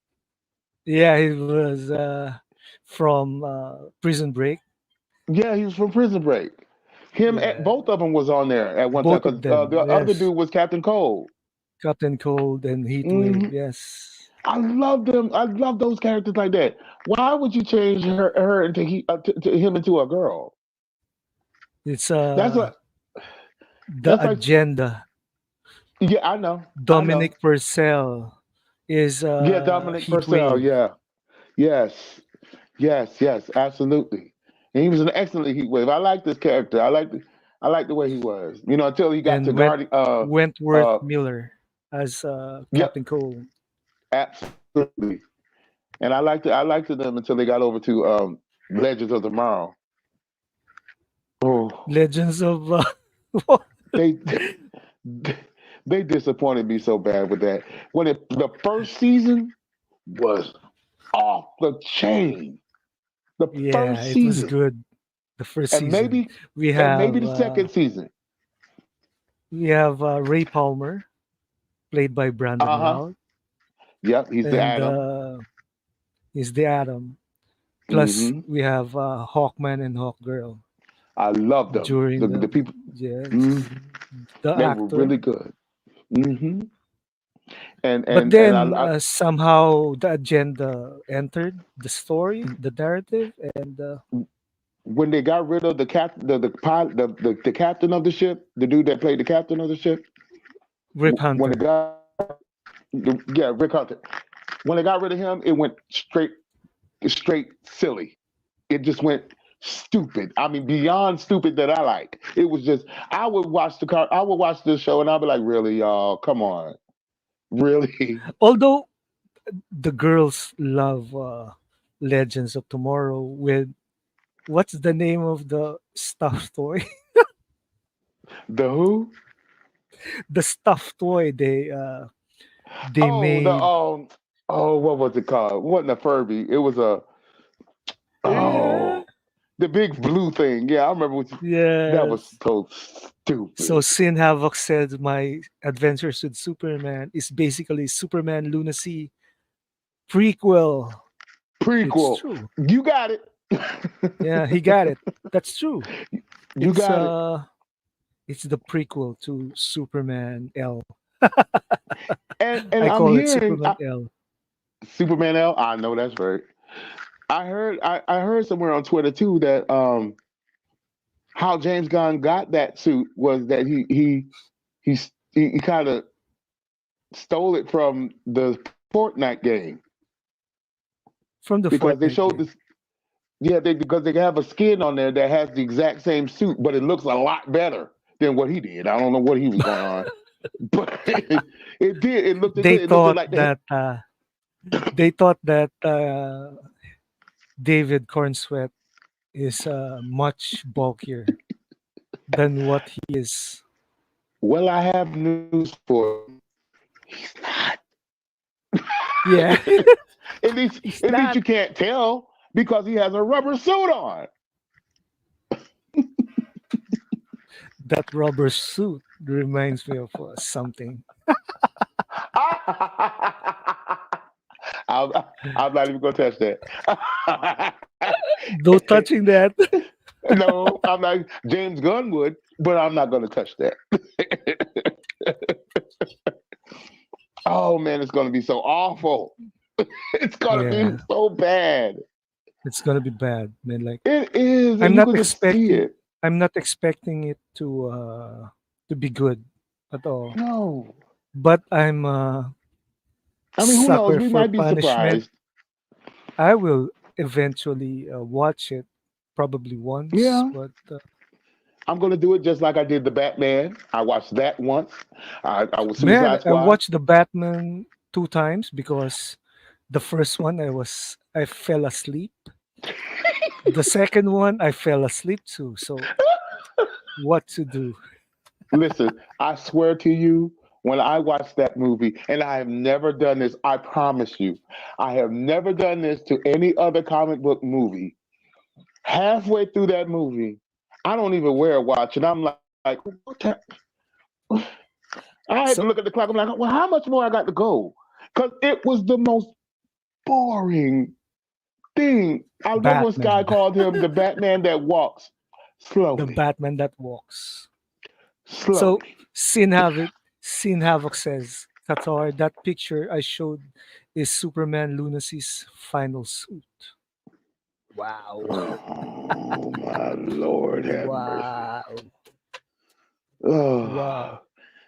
Yeah, he was from Prison Break. Yeah, he was from Prison Break. Yeah, Both of them was on there at one time both because of them. the other Yes, dude was Captain Cold. Captain Cold and Heatwave. Hmm. Yes, I love them. I love those characters like that. Why would you change her into to him into a girl? it's That's like the that's like agenda. yeah, I know, I know. Dominic Purcell is Yeah, Dominic Purcell. Heatwave, Yeah, yes, yes, absolutely. And he was an excellent Heat Wave. I like this character. I like the way he was. You know, until he got to and guard. Wentworth Uh, Miller as yep, Captain Cold. absolutely. And I liked them until they got over to Legends of Tomorrow. Oh, Legends of they they disappointed me so bad with that. The first season was off the chain. The yeah, first it was season, good. The first and season. maybe We and have maybe the second season. Ray Palmer, played by Brandon Uh huh. Routh, Yep, he's the and Adam. is the Atom. Plus, Hmm. we have Hawkman and Hawkgirl I love them. during The the people. Hmm. yes, the They were really actor. good. Hmm. And But and and then I somehow the agenda entered the story, the narrative, and when they got rid of the cap, the pilot, the captain of the ship, the dude that played the captain of the ship, Rip when it Hunter. got yeah, Rick Hunter, when they got rid of him, it went straight silly. It just went stupid. I mean, beyond stupid that I like. It was just I would watch this show and I'd be like, really, y'all, come on, really. Although the girls love Legends of Tomorrow with what's the name of the stuffed toy? The who? The stuffed toy they Oh, the made. what was it called? It wasn't a Furby. It was a Yeah. oh the big blue thing. Yeah, I remember that was Yes. so So stupid. Sin Havoc said my adventures with Superman is basically Superman Lunacy prequel. It's Prequel. true. You got it. Yeah, he got it. That's true. You It's got it. uh it's the prequel to Superman L. And I I'm call it hearing Superman L. Superman L. I know that's right. I heard somewhere on Twitter too that how James Gunn got that suit was that he kind of stole it from the Fortnite game From the because they Fortnite showed game. this. Yeah, because they have a skin on there that has the exact same suit, but it looks a lot better than what he did. I don't know what he was going on, but it did. It looked They good. It looked thought like that. that they thought that David Cornsweet is much bulkier than what he is. Well, I have news for you. He's not. Yeah, At he's least you not. can't tell because he has a rubber suit on. That rubber suit reminds me of something. I'm, I'm not even gonna touch that. No touching that. No, I'm not. James Gunn would, but I'm not gonna touch that. Oh man, it's gonna be so awful. It's gonna be Yeah, so bad. it's gonna be bad, man. Like It is, and I'm you not could just see expecting it. I'm not expecting it to be good at all. No, But I'm a I mean, who knows? sucker We for might be punishment. surprised. I will eventually watch it, probably once, Yeah, but I'm gonna do it just like I did the Batman. I watched that once. I was man, Suicide I Squad. watched the Batman two times because the first one I fell asleep. The second one I fell asleep too. So what to do? Listen, I swear to you, when I watched that movie, and I have never done this, I promise you, I have never done this to any other comic book movie. Halfway through that movie, I don't even wear a watch, and I'm like, what I had to So look at the clock. I'm like, well, how much more I got to go? Because it was the most. boring thing. I remember Sky Batman, called him the Batman that walks the slowly, Batman that walks. So slowly. Sin Havoc, Sin Havoc says, Qatar, that picture I showed is Superman Lunacy's final suit. Wow. Oh my Lord, have mercy. Wow. Oh. Wow.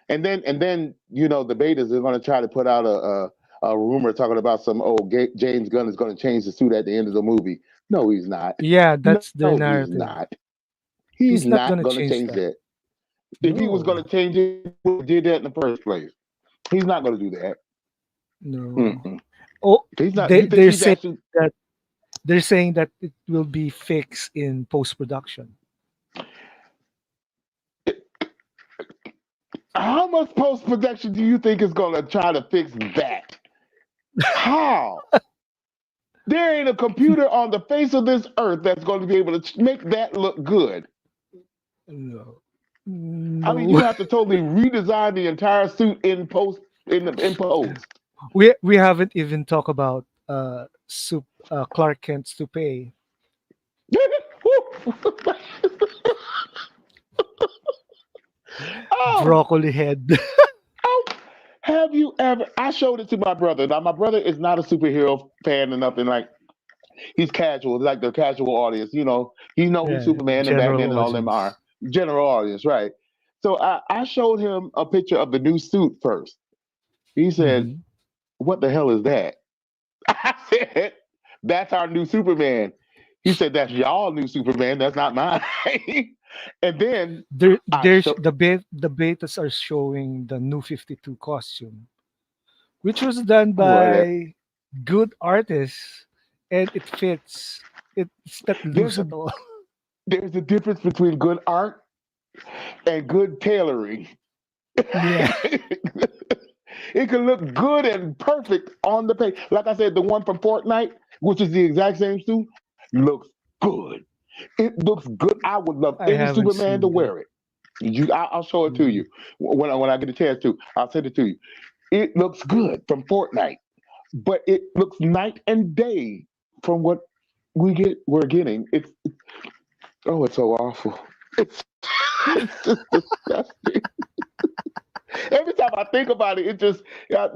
And then the betas are going to try to put out a rumor talking about some James Gunn is going to change the suit at the end of the movie. No, he's not. Yeah, No, that's their he's narrative. not. He's He's not not gonna going to change change that. that. If he was going No. to change it, he would have did that in the first place. He's not going to do that. No. Mm-mm. Oh, He's not. they You think they're he's saying actually? that it will be fixed in post production. How much post production do you think is going to try to fix that? How? There ain't a computer on the face of this earth that's going to be able to make that look good. No. I mean, No. you have to totally redesign the entire suit in post. We haven't even talked about Clark Kent's toupee, oh, broccoli head. oh, have you ever? I showed it to my brother. Now, my brother is not a superhero fan or nothing. Like he's casual, like the casual audience. He know who Yeah, Superman and general Batman and all them are. audience. General audience, right? So I showed him a picture of the new suit first. He said, Hmm. "What the hell is that?" I said, "That's our new Superman." He said, "That's y'all new Superman. That's not mine." And then I There's showed the betas are showing the new 52 costume, which was done what by good artists, and it fits. It's not there's loose a at all. there's a difference between good art and good tailoring. Yeah, It can look good and perfect on the page. Like I said, the one from Fortnite, which is the exact same suit, looks good. It looks good. I would love I any haven't Superman to seen that. wear it. I'll show it to Mm. you when I get a chance to. I'll send it to you. It looks good from Fortnite, but it looks night and day from what we're getting. It's so awful. It's it's just disgusting. Every time I think about it,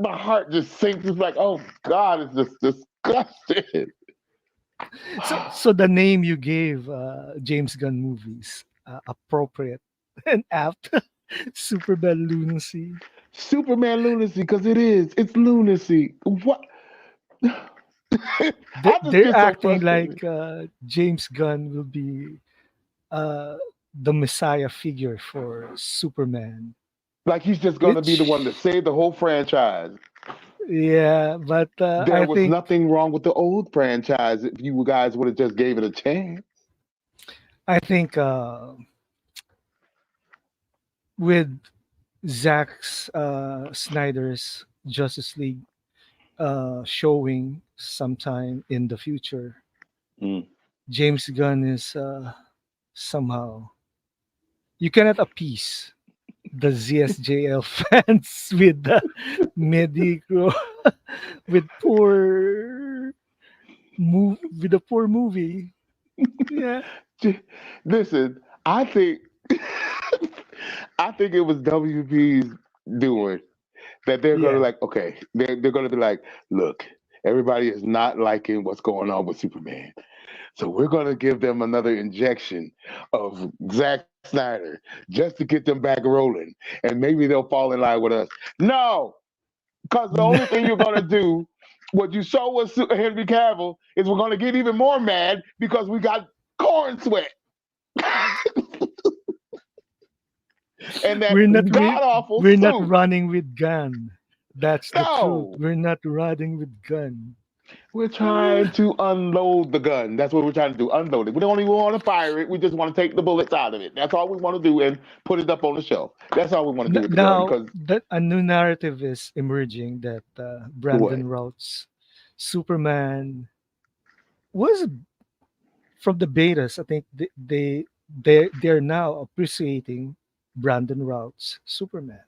my heart just sinks. It's like, oh God, it's just disgusting. So the name you gave James Gunn movies, appropriate and apt. Superman lunacy. Superman lunacy, because it is. It's lunacy. What? I just They're get so acting frustrated. like James Gunn will be uh, the messiah figure for Superman, Like he's just gonna be the one to which save the whole franchise. yeah, but There I was think nothing wrong with the old franchise if you guys would have just gave it a chance. I think with Zack Snyder's Justice League showing sometime in the future, Mm. James Gunn is somehow you cannot appease the ZSJL fans with the mediocre with with a poor movie. Yeah, Listen, I think I think it was WB's doing that. They're gonna yeah. like, okay, they're gonna be like, look, everybody is not liking what's going on with Superman. So we're going to give them another injection of Zack Snyder just to get them back rolling. And maybe they'll fall in line with us. No, because the only thing you're going to do, what you saw with Henry Cavill, is we're going to get even more mad because we got corn sweat and that we're not god we, awful we're not suit. running with gun. That's the truth. No, We're not running with gun. we're trying to unload the gun. That's what we're trying to do. Unload it. We don't even want to fire it. We just want to take the bullets out of it. That's all we want to do and put it up on the shelf. That's all we want to do with the gun. Now Because that a new narrative is emerging that what? Brandon Routh's Superman was from the betas. I think they're now appreciating Brandon Routh's Superman.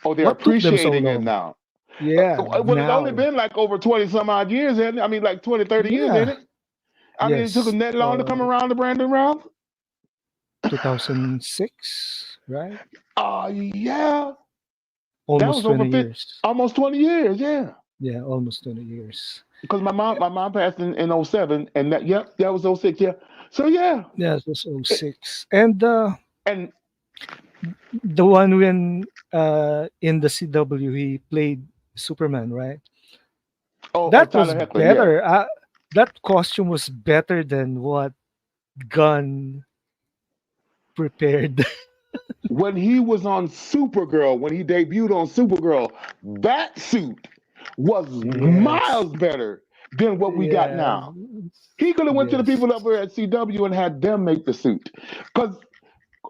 Oh, they're What took them so appreciating it long? now. Yeah, Well, it's only now. been like over 20 some odd years, ain't it? I mean, like 20, 30 years, ain't Yeah. it? I mean, it took Yes. them that long to come around to Brandon Routh. 2006, right? Yeah, that Almost was over 20 years. almost 20 years. Yeah, Yeah, almost 20 years. because my mom passed in '07, and yep, that was '06. Yeah, so yeah, Yeah, it was it, 06. And and the one when in the CW he played Superman, right? That was Tyler Heckler, yeah. better. That costume was better than what Gunn prepared. When he was on Supergirl, when he debuted on Supergirl, that suit was Yes. miles better than what we got Yes. now. He could have went to the Yes. people over at CW and had them make the suit. Because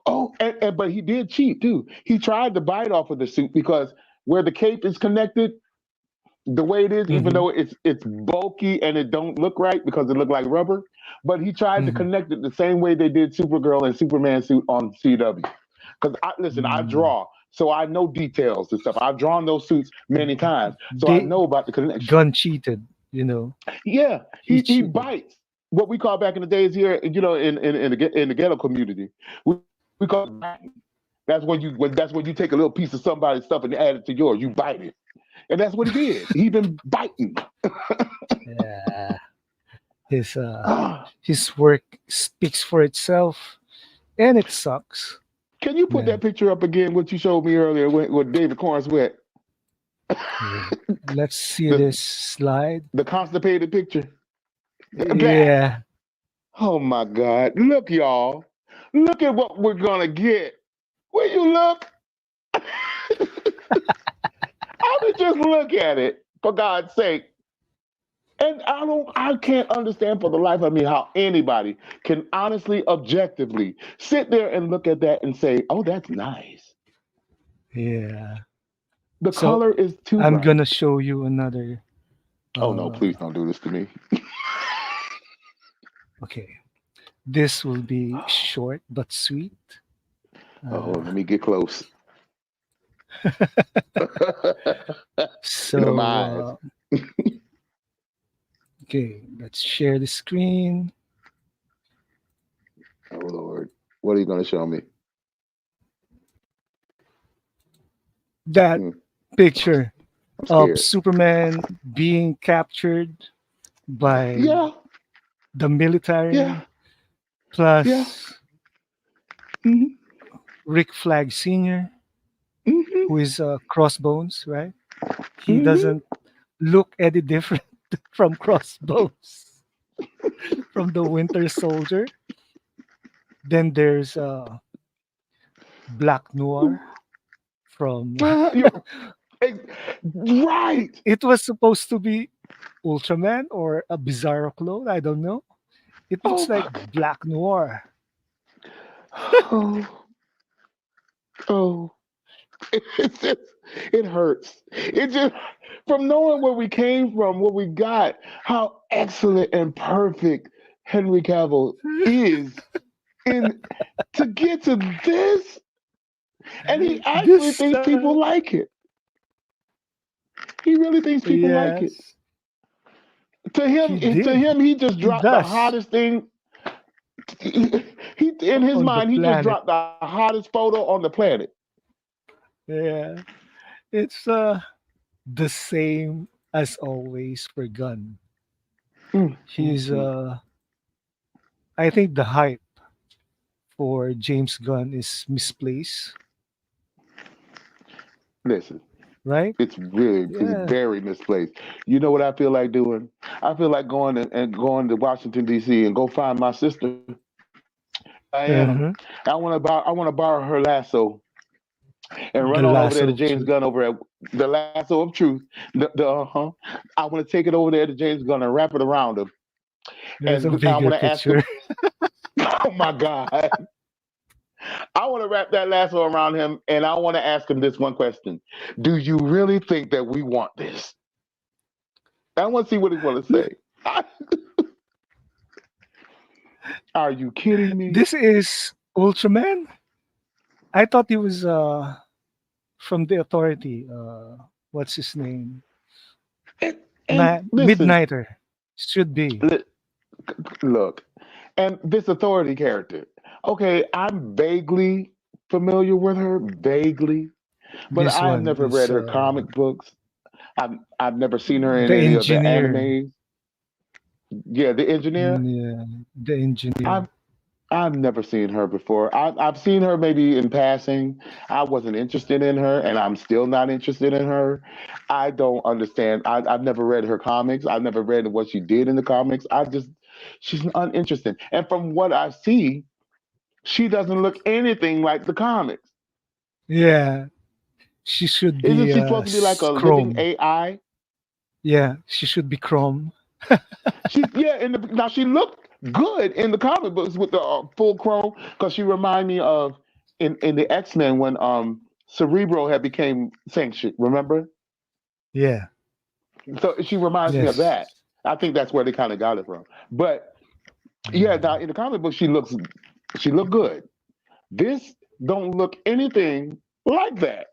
but he did cheat too. He tried to bite off of the suit because where the cape is connected, the way it is, even Mm-hmm. though it's bulky and it don't look right because it looked like rubber, but he tried to Mm-hmm. connect it the same way they did Supergirl and Superman suit on CW. Because listen, I Mm. draw, so I know details and stuff. I've drawn those suits many times, so I They know about the connection. Gun cheated, you know. Yeah, He he cheated. bites. What we call back in the days here, in the ghetto community, we call it biting. That's when you take a little piece of somebody's stuff and add it to yours. You bite it, and that's what he did. He been biting. Yeah. His Ah, his work speaks for itself, and it sucks, can you put that man. picture up again? What you showed me earlier with David Corn Sweat, Yeah. Let's see the this slide. the constipated picture. That. Yeah. Oh my God! Look, y'all. Look at what we're gonna get. Will you look? I mean, just look at it, for God's sake. And I can't understand for the life of me how anybody can honestly, objectively sit there and look at that and say, "Oh, that's nice." Yeah. The So color is too I'm bright. gonna show you another. Oh no! Uh, Please don't do this to me. okay. This will be short but sweet. Oh, Uh, let me get close. Get my so eyes. okay, let's share the screen. Oh Lord, what are you going to show me? That Hmm, picture I'm of scared. Superman being captured by Yeah, the yeah, military, yeah. plus Hmm. Rick Flag Sr., Hmm. who is Crossbones, right? He Hmm. doesn't look any different from Crossbones, from the Winter Soldier. Then there's Black Noir from. You're right. It was supposed to be Ultraman or a Bizarro clone. I don't know. It Oh looks like my. Black Noir. Oh, oh. It's just, it hurts. It just from knowing where we came from, what we got, how excellent and perfect Henry Cavill is in to get to this, and he actually This, thinks people like it. He really thinks people like it. yes, To he him, did. he just He dropped the does hottest thing. He in his on the mind, he just planet. dropped the hottest photo on the planet. Yeah, it's the same as always for Gunn. Mm, mm, He's mm. I think the hype for James Gunn is misplaced, Listen, right? it's really Yeah. very misplaced. You know what I feel like doing? I feel like going and going to Washington D.C. and go find my sister, Diana. Uh-huh. I want to borrow her lasso and The run on over there lasso to of James truth. Gunn over at the lasso of truth. I want to take it over there to James Gunn and wrap it around him, There's a and I bigger want to ask him. picture. Oh my God! I want to wrap that lasso around him, and I want to ask him this one question: do you really think that we want this? I want to see what he's going to say. Are you kidding me? This is Ultraman. I thought he was from the Authority. What's his name? And listen, Midnighter should be li- look, and this authority character. Okay, I'm vaguely familiar with her, vaguely, but this I have one never is read her comic books. I've never seen her in the any of the engineer. animes. Yeah, the engineer. Yeah, the engineer. I've I've never seen her before. I've seen her maybe in passing. I wasn't interested in her, and I'm still not interested in her. I don't understand. I've never read her comics. I've never read what she did in the comics. She's uninteresting. And from what I see, she doesn't look anything like the comics. Yeah, she should Isn't be she supposed to be like a living Chrome. AI? Yeah, she should be Chrome. Yeah. Now she looked good in the comic books with the full chrome because she reminded me of in the X-Men when Cerebro had became sentient. Remember? Yeah. So she reminds me of Yes. that. I think that's where they kind of got it from. But yeah, now Yeah. in the comic book she looked good. This don't look anything like that.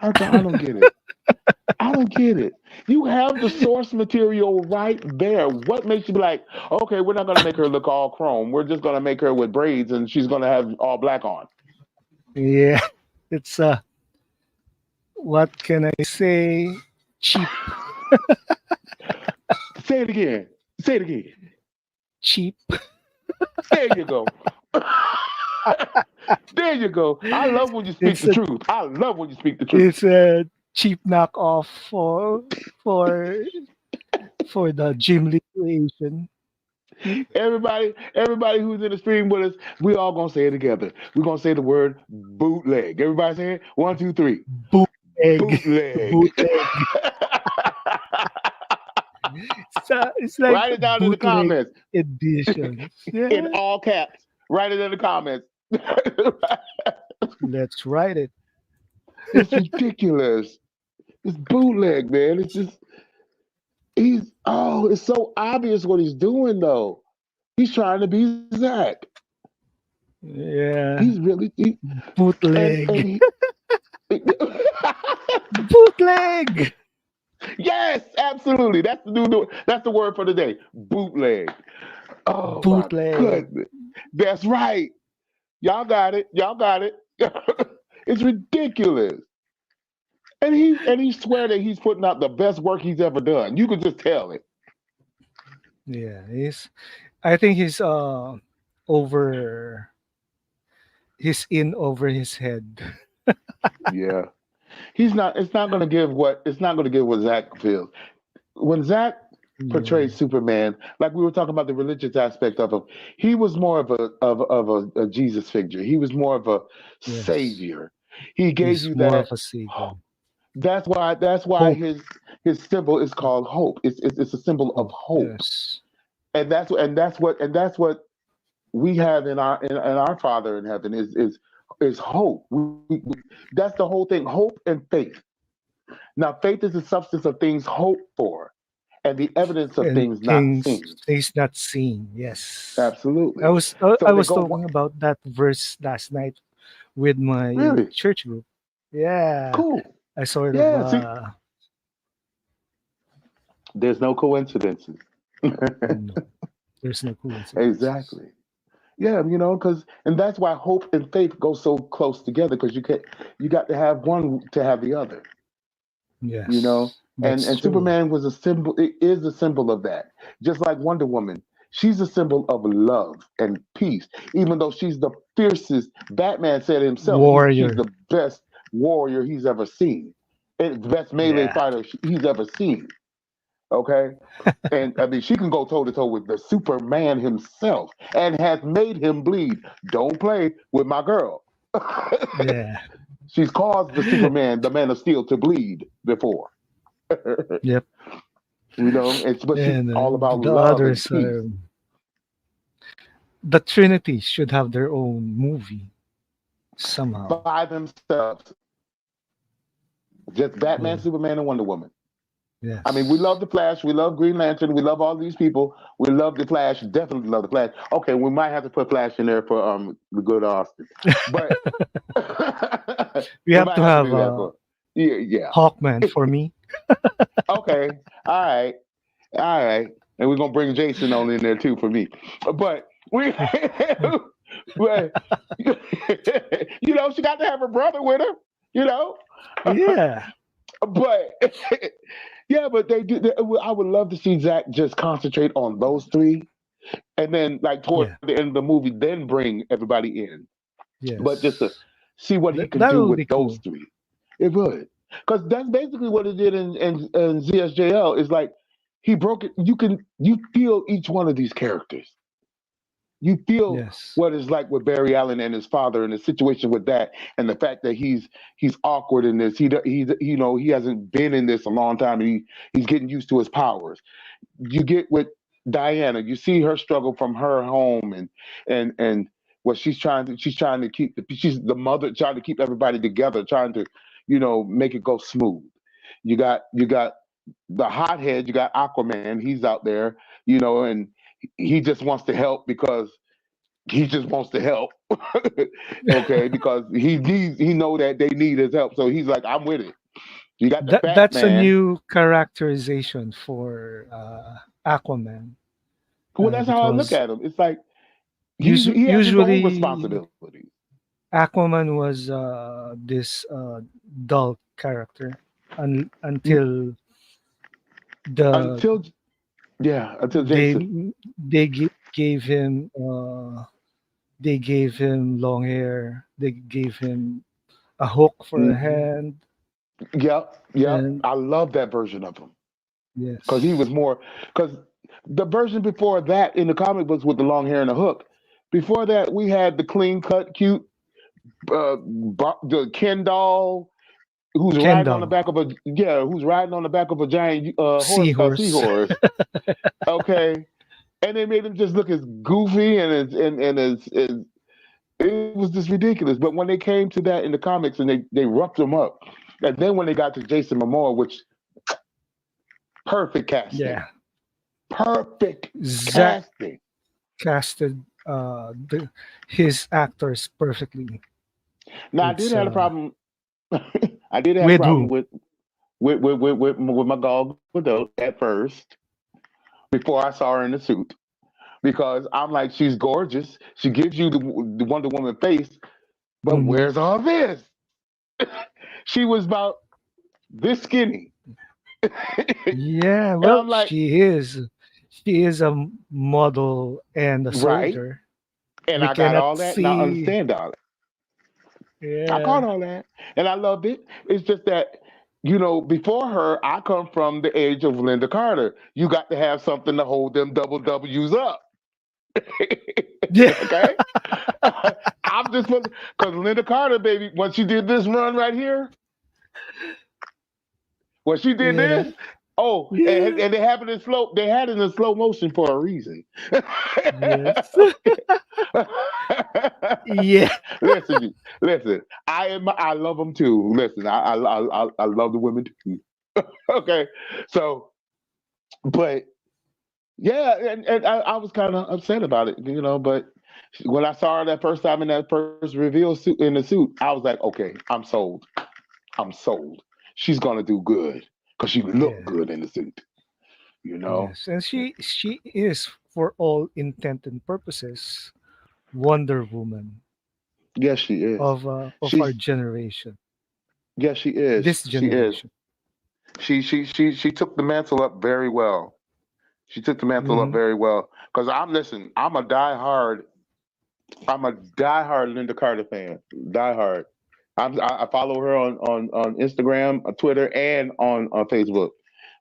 I don't get it. I don't get it. You have the source material right there. What makes you be like, okay, we're not going to make her look all chrome. We're just going to make her with braids and she's going to have all black on. Yeah. It's what can I say? Cheap, Say it again. Say it again. cheap. There you go. There you go. I love when you speak It's the a truth. I love when you speak the truth. it's a cheap knockoff for for the Jim Lee creation. Hmm? Everybody who's in the stream with us, we all gonna say it together. We're gonna say the word bootleg. Everybody say it. One, two, three. Bootleg, Bootleg. bootleg. It's like Write it down in the bootleg comments editions. in Yeah, all caps. Write it in the comments. let's write it. It's ridiculous. It's bootleg, man. It's just it's so obvious what he's doing though. He's trying to be Zach. He's Yeah, really and bootleg, he bootleg, yes, absolutely. That's the word for the day. Bootleg. Oh my bootleg. goodness. That's right. Y'all got it. Y'all got it. It's ridiculous. And he swear that he's putting out the best work he's ever done. You could just tell it. Yeah, he's. I think over. He's in over his head. Yeah. He's not it's not gonna give what Zach feels. When Zach portrays Yeah. Superman, like we were talking about the religious aspect of him, he was more of a Jesus figure. He was more of a Yes. savior. He gave He's you more of that. a savior. That's why Hope. his symbol is called hope. It's a symbol of Hope. hope, Yes. and that's what we have in our Father in heaven is hope. That's the whole thing. Hope and faith. Now, faith is the substance of things hoped for, and the evidence of And things not seen. things not seen. Yes. I Absolutely. was I So I they was go talking about that verse last night with my really church group. Yeah. cool. I sort of Yeah. See, there's no coincidences. no, there's no coincidences. Exactly. Yeah, because and that's why hope and faith go so close together because you got to have one to have the other. you know Yes. and That's and true. Superman was a symbol. It is a symbol of that, just like Wonder Woman. She's a symbol of love and peace, even though she's the fiercest. Batman said himself she's Warrior. the best warrior he's ever seen, and the best melee Yeah. fighter he's ever seen. Okay. And I mean, she can go toe to toe with the Superman himself and has made him bleed. Don't play with my girl. Yeah. She's caused the Superman, the Man of Steel, to bleed before. Yep. But she's And all about the love and others peace are the Trinity should have their own movie somehow. by themselves. Just Batman, Yeah. Superman, and Wonder Woman. I mean, we Yes. love the Flash, we love Green Lantern, we love all these people. We love the Flash, definitely love the Flash. Okay, we might have to put Flash in there for the good Austin, but We we have might to have to have do that for. Yeah, yeah. Hawkman for me. Okay. All right. All right. And we're gonna bring Jason on in there too for me. But we but she got to have her brother with her, you know. Yeah, But yeah, but they do. I would love to see Zach just concentrate on those three, and then like toward yeah, the end of the movie, then bring everybody in. But just to yes. see what he can That do will with be those cool. three, it would. Because that's basically what it did in ZSJL. Is like he broke it. You feel each one of these characters. You feel Yes, what it's like with Barry Allen and his father, and the situation with that, and the fact that he's awkward in this. He hasn't been in this a long time. And he's getting used to his powers. You get with Diana. You see her struggle from her home, and what she's trying to keep she's the mother trying to keep everybody together, trying to make it go smooth. You got the hothead. You got Aquaman. He's out there, and he just wants to help because he just wants to help. Okay, because he know that they need his help, so he's like, I'm with it. You got the fat that's a man. new characterization for Aquaman, Well, that's how I look because at him. It's like he has his own usually responsibilities Aquaman was this dull character N- until the until until they Jason. gave him long hair. They gave him a hook for a Hmm. hand, Yep, yep. and I love that version of him because he was yes, more because the version before that in the comic books with the long hair and the hook. Before that, we had the clean cut, cute, the Ken doll Kendall, who's riding on the back of a giant seahorse. seahorse. Okay, and they made him just look as goofy and as it was just ridiculous. But when they came to that in the comics and they roughed him up, and then when they got to Jason Momoa, which perfect casting, Yeah, perfect Zach casting. casted his actors perfectly. Now I did It's have a problem. I did have a with problem who? with my Gal Gadot at first before I saw her in the suit because I'm like she's gorgeous. She gives you the Wonder Woman face, but Hmm. where's all this? She was about this skinny, and Yeah, well, I'm like, she is a model and a right. soldier. And We I got cannot all that, and I see. understand all that. I caught Yeah, all that, and I loved it. It's just that before her, I come from the age of Linda Carter. You got to have something to hold them double W's up. yeah, Okay, I'm just because Linda Carter, baby, when she did this run right here, when she did yeah, this, oh, and, yeah, and they have it in slow. They had it in slow motion for a reason. yes, Okay. yeah, listen, listen. I love them too. Listen, I love the women too. Okay, so but yeah, and I was kind of upset about it, But when I saw her that first time in that first reveal suit in the suit, I was like, okay, I'm sold. I'm sold. She's gonna do good because she looked yeah, good in the suit. You know. yes. And she is, for all intent and purposes, Wonder Woman Yes, she is. of our She's generation, yes, she is. this She is. generation. She took the mantle up very well. She took the mantle up Hmm. very well. Because I'm a diehard Linda Carter fan. Diehard. I follow her on Instagram, Twitter, and on Facebook.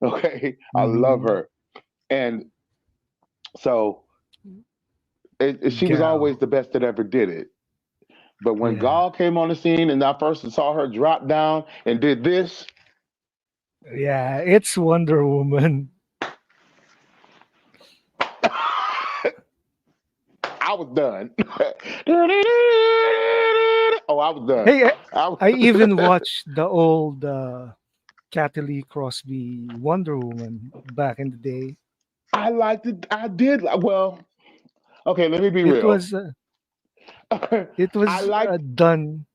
Okay, I love Hmm. her, and so she was always Gal, the best that ever did it. But when yeah, Gal came on the scene, and I first saw her drop down and did this, yeah. It's Wonder Woman. I was done. Oh, I was done. Hey, I, was- I even watched the old Kathy Lee Crosby Wonder Woman back in the day. I liked it. I did. Well, okay, let me be It real. was uh, it I was liked done.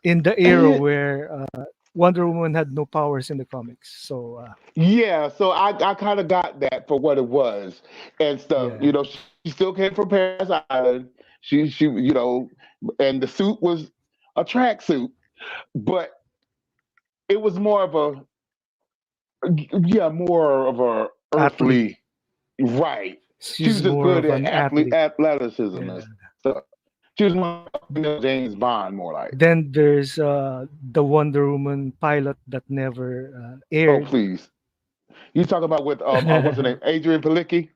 in the era And where Wonder Woman had no powers in the comics. So yeah, so I kind of got that for what it was and stuff. yeah, You know, she still came from Paradise Island. And the suit was a tracksuit, but it was more of a yeah, more of a athlete. earthly right. She was She's just more good of at an athlete. athleticism and Yeah. stuff. She was more James Bond, more like. Then there's the Wonder Woman pilot that never Oh aired. please, you talking about with what's her name, Adrian Palicki?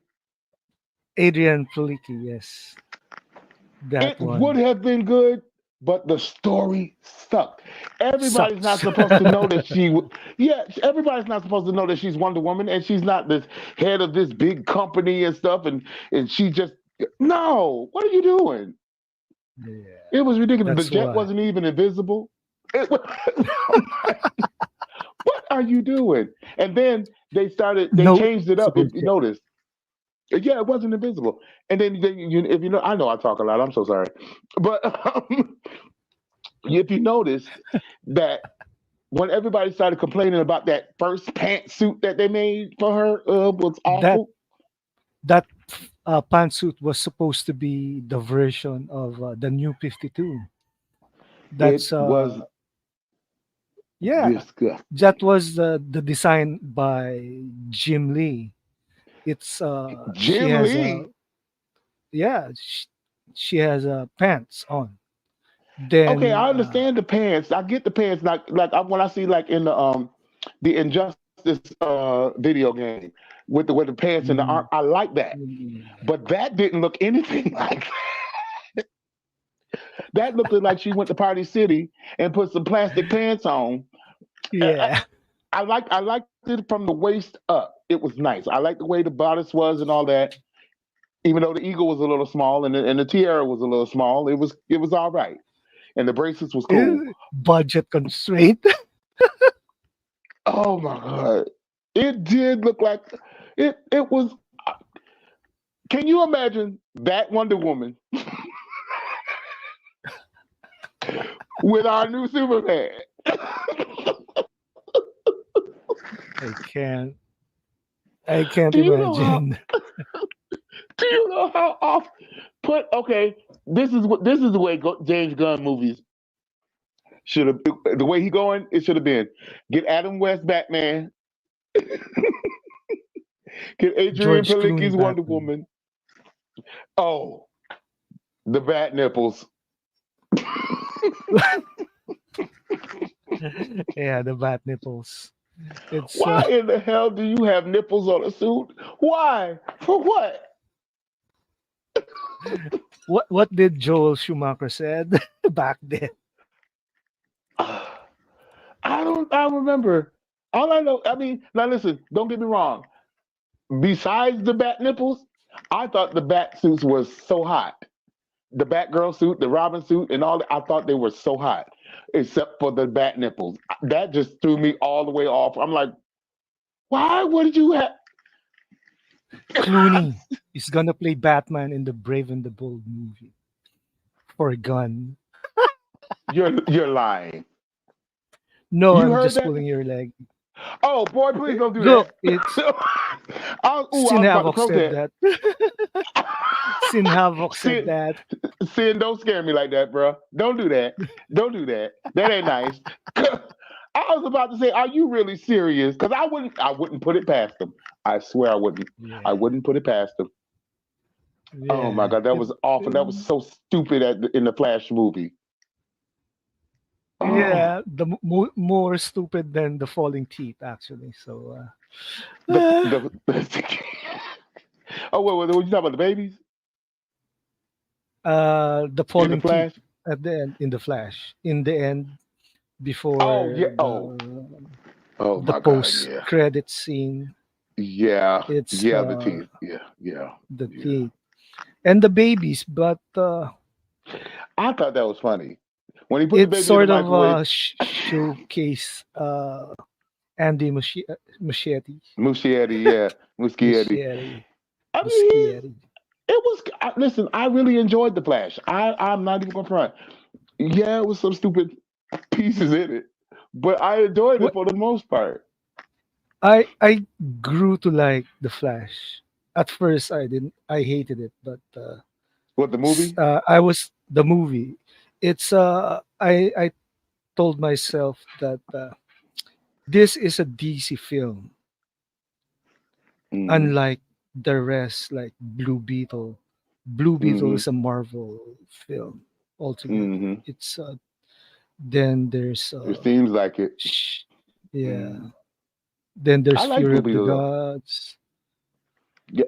Adrian Palicki, yes, that It would one. have been good, but the story sucked. Everybody's not Sucks. supposed to know that yeah, everybody's not supposed to know that she's Wonder Woman and she's not this head of this big company and stuff. And she just, no, what are you doing? Yeah, It was ridiculous. The that's jet why. wasn't even invisible. It was, I'm like, what are you doing? And then they No changed it up. invisible If you jet. notice, yeah, it wasn't invisible. And then if you know, I know I talk a lot. I'm so sorry, but if you noticed that when everybody started complaining about that first pantsuit that they made for her was That awful. that pantsuit was supposed to be the version of the new 52. That's It was yeah, disgusting. that was the design by Jim Lee. It's she Jim has a Lee. yeah, she has pants on. Okay, Then I understand the pants. I get the pants. When I see like in the Injustice video game with the pants and the arm, mm, I like that. mm, But that didn't look anything like that. Looked like she went to Party City and put some plastic pants on. I, yeah, I liked it from the waist up. It was nice. I liked the way the bodice was and all that. Even though the eagle was a little small and the tiara was a little small, it was all right. And the bracelets was cool. budget constraint. Oh my god, it did look like it was. Can you imagine that Wonder Woman with our new Superman? I can't. I can't do you know how? imagine. Do you know how off? Put okay. This is the way James Gunn movies should have. The way he going, it should have been get Adam West Batman, get Adrian George Clooney Palicki's Wonder Batman. Woman. Oh, the bat nipples. Yeah, the bat nipples. It's Why in the hell do you have nipples on a suit? Why? For what? what did Joel Schumacher said back then? I remember. All I know, I mean, now listen, don't get me wrong. Besides the bat nipples, I thought the bat suits was so hot. The Batgirl suit, the Robin suit, and all that, I thought they were so hot, except for the bat nipples. That just threw me all the way off. I'm like, why would you have? Clooney is gonna play Batman in the Brave and the Bold movie for a gun. You're lying. No, You I'm heard just that? pulling your leg. Oh boy, please don't do that. Look, it's I Sin was about to Havoc said protest. that. Sin Havoc said Sin, that. Sin, don't scare me like that, bro. Don't do that. Don't do that. That ain't nice. I was about to say, are you really serious? Because I wouldn't put it past them. I swear I wouldn't. I Yeah, wouldn't put it past them. Oh my yeah. god, that was awful. That was so stupid in the Flash movie. Oh, Yeah, more stupid than the falling teeth, actually. So, the oh wait, what you talking about? The babies the in the falling teeth Flash? at the end in the Flash. In the end, Oh before yeah. Oh, oh the my god, post yeah. credit scene, Yeah, it's yeah, the teeth. Yeah, yeah, the yeah. teeth and the babies, but I thought that was funny when he put the it baby in the sort of microwave. showcase Andy Muschietti. Muschietti, yeah, Muschietti. Muschietti. I mean, Muschietti. it was. Listen, I really enjoyed the Flash. I'm not even gonna front. Yeah, it was some stupid. pieces in it, but I enjoyed it What for the most part. I grew to like the Flash. At first, I didn't. I hated it, but What the movie? I was the movie. It's I told myself that this is a DC film, Mm-hmm. unlike the rest, like Blue Beetle. Blue Beetle Mm-hmm. is a Marvel film altogether. Mm-hmm. It's then there's It seems like it. sh- yeah. Mm. Then there's I like Fury Blue of the Beetle though. Gods. Yeah,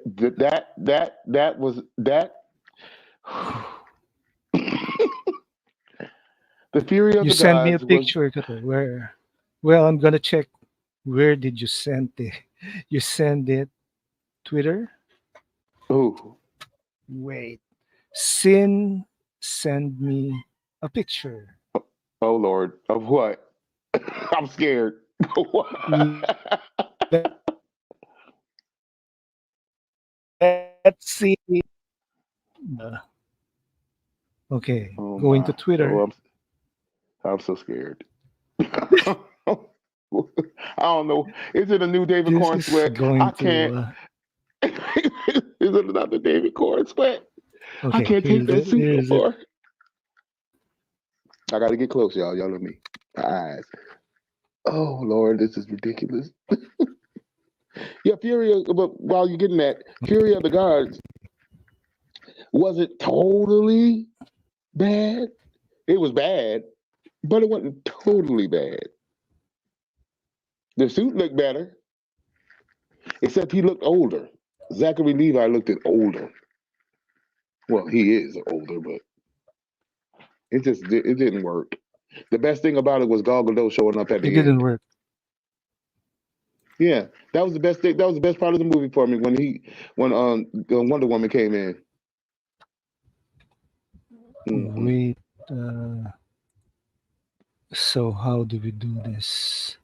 that was that. The Fury of You the send me a Gods was. picture, Kato, where? Well, I'm gonna check. Where did you send it? You send it Twitter. Oh, Wait, Sin send me a picture. oh Lord, of what? I'm scared. Let's see. Okay, Oh going to my. Twitter. I'm so scared. I don't know. Is it a new David This Corn is sweat? I going can't. to. Is it another David Corn sweat? I Okay, can't take here's that it. suit no Here's it. more. I got to get close, y'all. Y'all know me. My eyes. Oh Lord, this is ridiculous. Yeah, Fury. But while you're getting that, Fury of the Gods wasn't totally bad. It was bad, but it wasn't totally bad. The suit looked better, except he looked older. Zachary Levi looked at older. Well, he is older, but it didn't work. The best thing about it was Gal Gadot showing up at It the didn't end. work. Yeah, that was the best thing. That was the best part of the movie for me when Wonder Woman came in. Mm-mm. Wait. So how do we do this?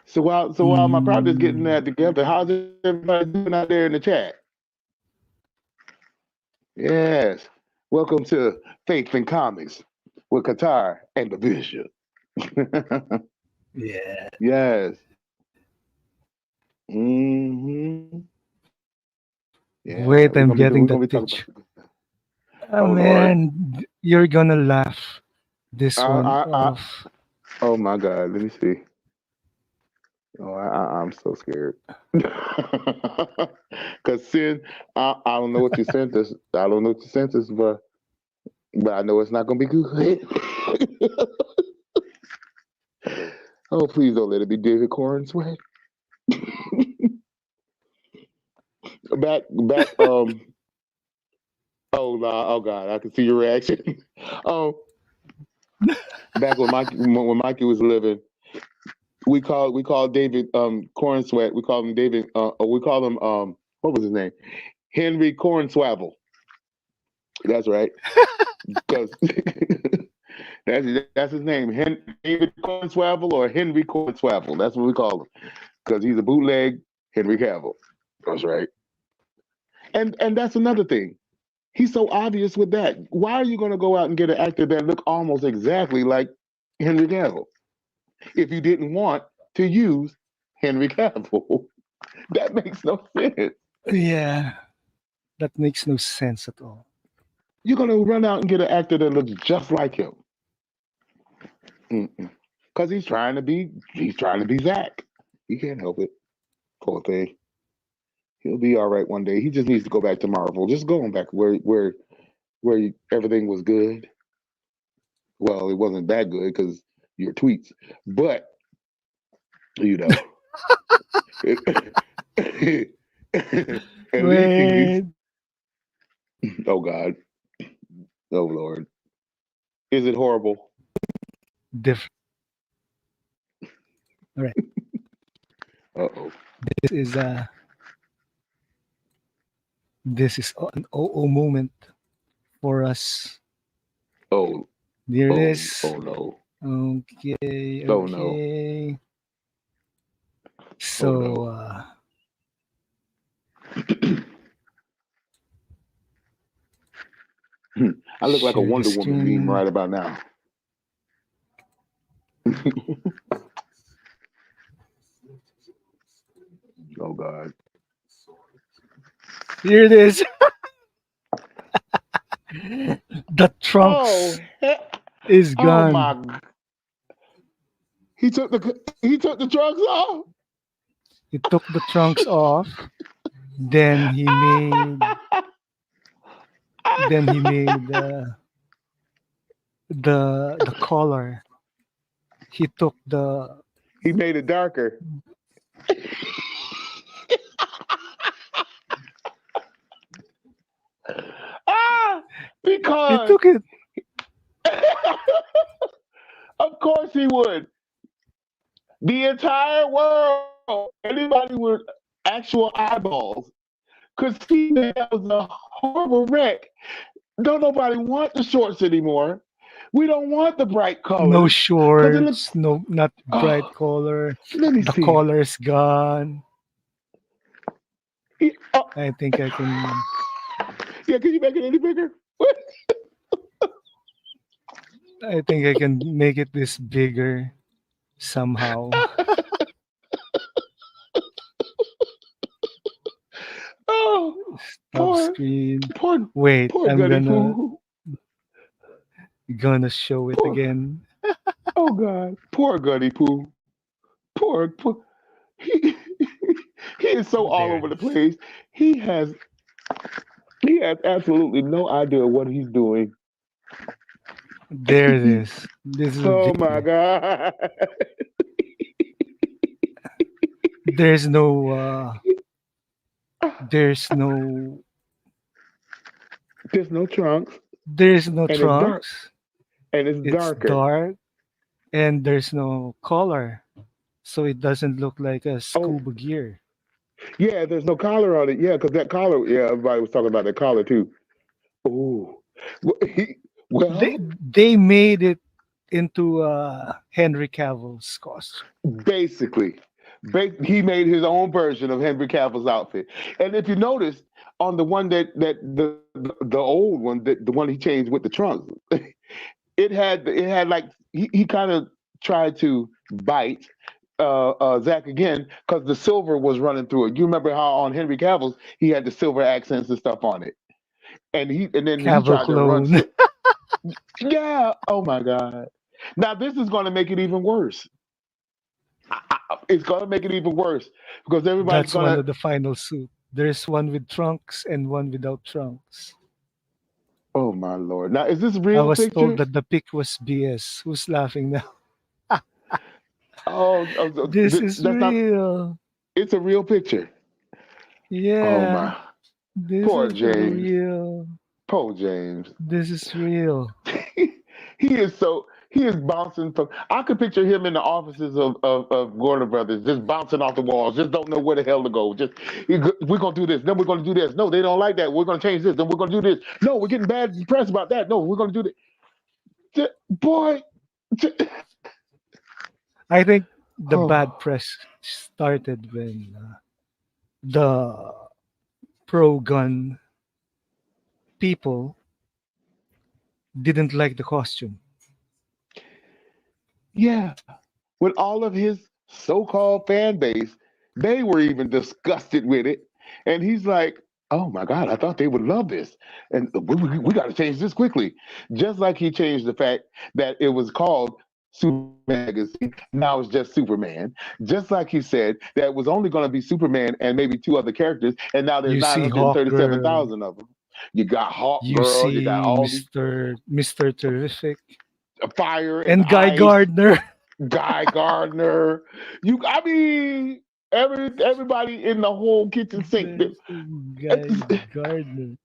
So while my partner's getting Mm, that together, how's everybody doing out there in the chat? Yes, welcome to Faith and Comics with Qatar and the Bishop. yeah. Yes. Hmm. Yeah, Wait, I'm we're getting gonna that be talking about picture. some good stuff. Oh Oh Lord. man, you're gonna laugh. This one I off. oh my God. Let me see. Oh, I'm so scared. Cause sin, I don't know what you sent us. I don't know what you sent us, but I know it's not gonna be good. Oh, please don't let it be David Corn sweat. Back. Oh, nah, oh God, I can see your reaction. um, back when Mikey was living, we called David Corn sweat. We called him David. We called him what was his name? Henry Cornswabble. That's right. Because that's his name, David Cornswabble or Henry Cornswabble. That's what we call him because he's a bootleg Henry Cavill. That's right. And that's another thing. He's so obvious with that. Why are you going to go out and get an actor that look almost exactly like Henry Cavill if you didn't want to use Henry Cavill? That makes no sense. Yeah, that makes no sense at all. You're going to run out and get an actor that looks just like him because he's trying to be Zach. He can't help it. Poor thing. He'll be all right one day. He just needs to go back to Marvel. Just going back where everything was good. Well, it wasn't that good because your tweets, but you know, at least. Wait, Oh God. Oh Lord. Is it horrible? different. All right, Uh oh. this is an oh moment for us. Oh. Here it Oh. is. Oh no. Okay, Oh no. okay. Oh So no. I look like a share the Wonder Woman meme screen. right about now. Oh God. Here it is. The Oh, trunks is oh gone. my! He took the drugs off. He took the trunks off. Then he made then he made the collar. He took the He made it darker. Ah, he because took it. of course he would. The entire world, anybody with actual eyeballs, could see that that was a horrible wreck. Don't nobody want the shorts anymore. We don't want the bright No colors because it looks. shorts, no not bright Oh, collar. let me The see. collar's gone. Oh, I think I can yeah, can you make it any bigger? I think I can make it this bigger somehow. Oh, Stop poor, screen. poor, Wait, poor I'm Goody Poo. gonna show it Poor, again. oh God, poor Goody Poo. Poor. He, he is so all There over it the is. place. He has he has absolutely no idea what he's doing. There it is. This is Oh my bigger. God. There's no there's no There's no trunks, there's no and it's dark, trunks. and it's It's darker. dark and there's no collar. So it doesn't look like a Oh scuba gear. yeah, there's no collar on it. Yeah, because that collar. Yeah, everybody was talking about that collar too. Oh, well, They made it into Henry Cavill's costume. basically, he made his own version of Henry Cavill's outfit. And if you notice, on the one that the old one, the one he changed with the trunks, it had like he kind of tried to bite Zach again because the silver was running through it. You remember how on Henry Cavill's he had the silver accents and stuff on it, and then he Cavill tried to run. clone. Yeah. Oh my God. Now this is going to make it even worse. It's going to make it even worse because everybody's That's going one to. of the final suit. There's one with trunks and one without trunks. Oh my Lord. Now is this I real was told pictures? that the pic was BS. Who's laughing now? This is That's not. real. It's a real picture. Oh Yeah, my. this Poor is the James. real. Poor James. This is real. He is bouncing from. I could picture him in the offices of Warner Brothers, just bouncing off the walls, just don't know where the hell to go. Just we're gonna do this, then we're gonna do this. No, they don't like that. We're gonna change this, then we're gonna do this. No, we're getting bad press about that. No, we're gonna do this. Boy, I think the bad oh press started when the pro gun people didn't like the costume. yeah, with all of his so-called fan base, they were even disgusted with it, and he's like, "Oh my God, I thought they would love this, and we got to change this quickly." Just like he changed the fact that it was called Superman Magazine, now it's just Superman. Just like he said that it was only going to be Superman and maybe two other characters, and now there's You nine see hundred Hawk thirty-seven Girl, thousand of them. You got Hawk you Girl, you got see all these Mr. Terrific, fire and and Guy ice. Gardner. Guy Gardner. I mean, everybody in the whole kitchen sink. There's Guy Gardner.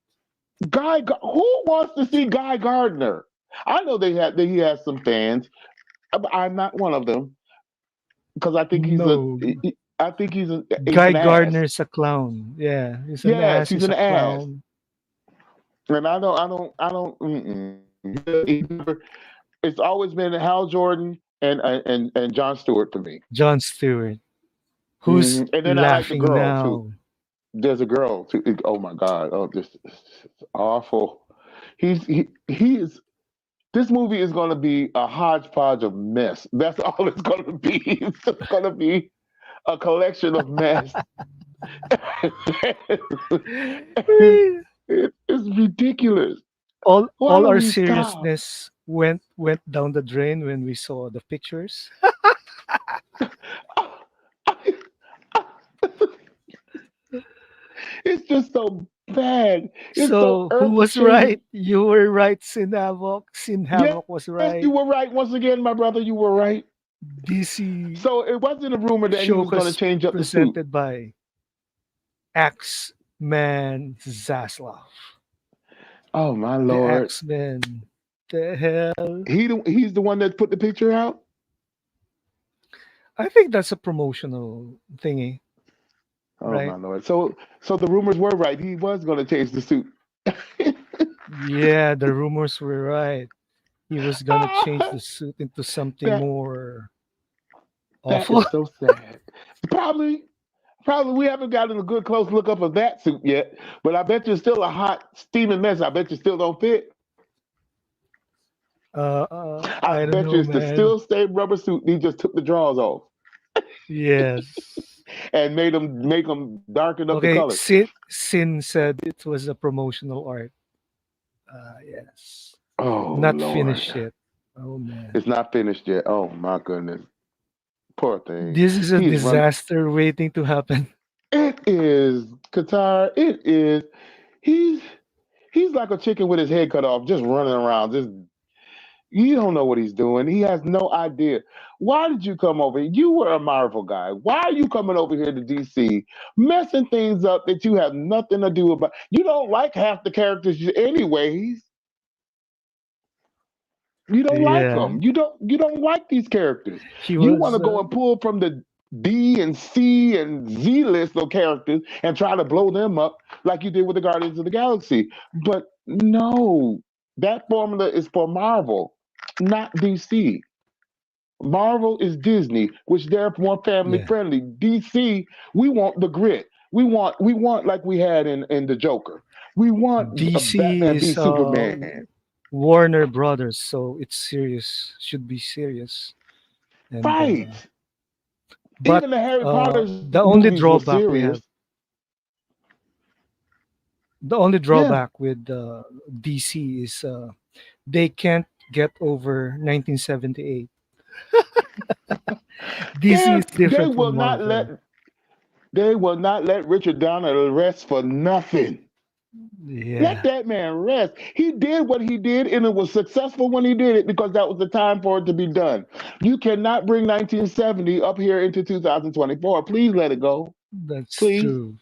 Who wants to see Guy Gardner? I know that he has some fans. I'm not one of them because No, I think he's Guy an ass. Gardner's a clown. Yeah, he's an Yes, ass. he's He's an a ass, clown. and I don't. It's always been Hal Jordan and John Stewart for me. Jon Stewart. Who's And then I like the laughing girl too. now? There's a girl too. Oh my God! Oh, this is awful. He is this movie is going to be a hodgepodge of mess. That's all it's going to be. It's just going to be a collection of mess. It's ridiculous. Why All don't our we stop? seriousness went down the drain when we saw the pictures. It's just so bad. It's so So who earth was right? shaking. You were right, Sin Havoc. Sin Yes, Havoc was you were right. right. Once again, my brother, you were right. DC So it wasn't a rumor that he was going to showcase change up the suit. presented by X-Man Zaslav. Oh my The lord. X-Men. The hell? He's the one that put the picture out. I think that's a promotional thingy, Oh right? my lord. So the rumors were right. He was going to change the suit. Yeah, the rumors were right. He was gonna change the suit into something that more that awful. is so sad. Probably Probably we haven't gotten a good close look up of that suit yet, but I bet you it's still a hot, steaming mess. I bet you still don't fit. I I bet don't you it's know, the still man. same rubber suit. He just took the drawers off Yes. and make them darken up the Okay, colors. Sin said it was a promotional art. Yes. Oh Not Lord, finished yet. Oh man. it's not finished yet. Oh my goodness, poor thing. This is a He's run. disaster waiting to happen. It is Qatar. It is. He's he's like a chicken with his head cut off, just running around, just you don't know what he's doing. He has no idea. Why did you come over here? You were a Marvel guy. Why are you coming over here to DC, messing things up that you have nothing to do about? You don't like half the characters, anyways. You don't like Yeah. them. You don't like these characters. He You want was to go and pull from the B and C and Z list of characters and try to blow them up like you did with the Guardians of the Galaxy. But no, that formula is for Marvel, not DC. Marvel is Disney, which they're more family yeah. friendly. DC, we want the grit. We want like we had in the Joker. We want DC Batman v is Superman. Warner Brothers, so it's serious. Should be serious. And Right. but Even the Harry Potter the only movies were drawback we serious. have, the only Yeah. drawback with DC is they can't get over 1978. DC Yeah. is different from Marvel. They will not let Richard Donner rest for nothing. Let Yeah, that man rest. He did what he did, and it was successful when he did it because that was the time for it to be done. You cannot bring 1970 up here into 2024. Please let it go. that's Please. true.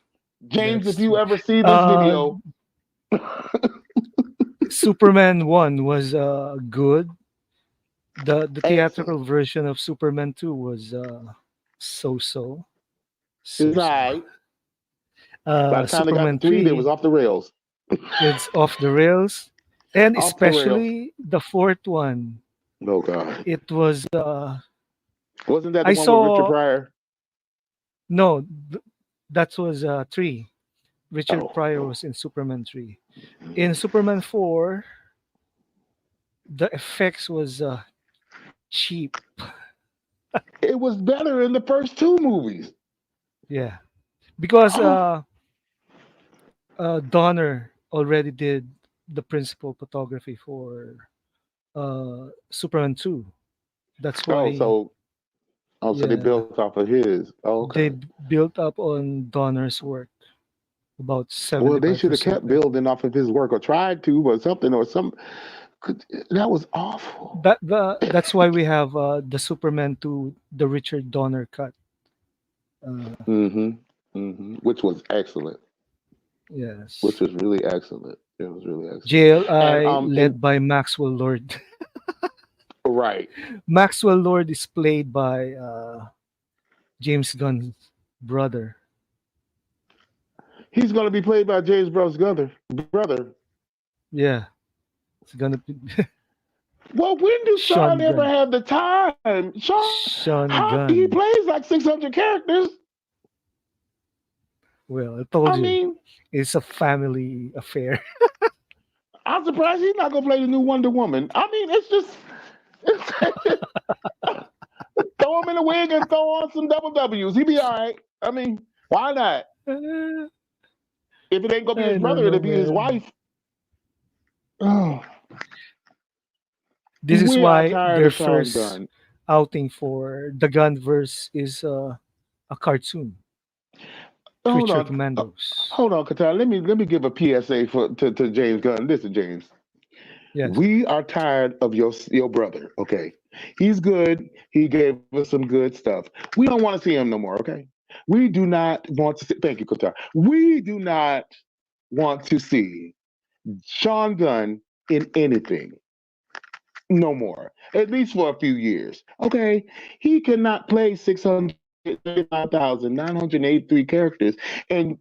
James, if That's you true. ever see this Uh, video, Superman 1 was good. The excellent. theatrical version of Superman 2 was so so. It's So all so. right. By the time they got to Superman three, they was 3, off the rails. it's off the rails. And Off the rails. especially the fourth one. Oh God. It was Wasn't that the I one with Richard saw Pryor? no that was 3. Richard Oh, Pryor oh. was in Superman 3. In Superman 4, the effects was cheap. It was better in the first two movies. Yeah. Because Oh, Donner already did the principal photography for Superman 2. That's oh, why, so so they yeah, built off of his. Oh, okay. built up on Donner's work about Well, they should have 75%. kept building off of his work or tried to, or something, or some. That was awful. That's why we have the Superman 2, the Richard Donner cut. Uh, Mm-hmm. Mm-hmm. Which was excellent. Which yes. was really excellent. It was really excellent. And JLI and led by Maxwell Lord. right, Maxwell Lord is played by James Gunn's brother. he's gonna be played by James Brooks' brother. Yeah, it's gonna be Well, when do Sean Sean ever Gunn. have the time? Sean, Sean how he Gunn. plays like 600 characters. Well, I told I you, mean, it's a family affair. I'm surprised he's not gonna play the new Wonder Woman. I mean, it's just it's, throw him in a wig and throw on some double W's. He be all right. I mean, why not? Uh, If it ain't gonna be his I don't brother, know, it'll be his man. wife. Oh, This is we are why tired their of Sean first Gunn. outing for the Gunverse is a cartoon, Hold Creature on, Commandos. hold on, Katar. Let me give a PSA to James Gunn. Listen, James. Yes. We are tired of your brother. Okay, he's good. He gave us some good stuff. We don't want to see him no more. Okay, we do not want to see. Thank you, Qatar. We do not want to see Sean Gunn in anything no more. At least for a few years. Okay, he cannot play 635,983 characters, and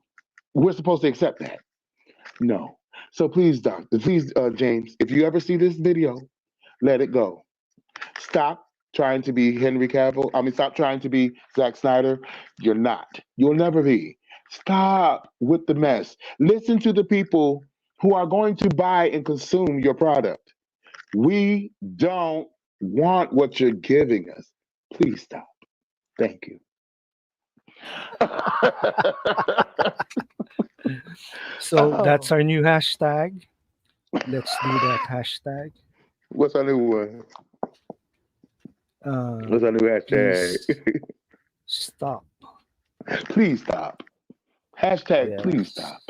we're supposed to accept that. No. So please, James, if you ever see this video, let it go. Stop trying to be Henry Cavill. I mean, stop trying to be Zack Snyder. You're not. You'll never be. Stop with the mess. Listen to the people who are going to buy and consume your product. We don't want what you're giving us. Please stop. Thank you. So that's Oh, our new hashtag. Let's do that hashtag. what's our new one? Uh, What's our new hashtag? please stop. Please stop. Hashtag please Yes. stop.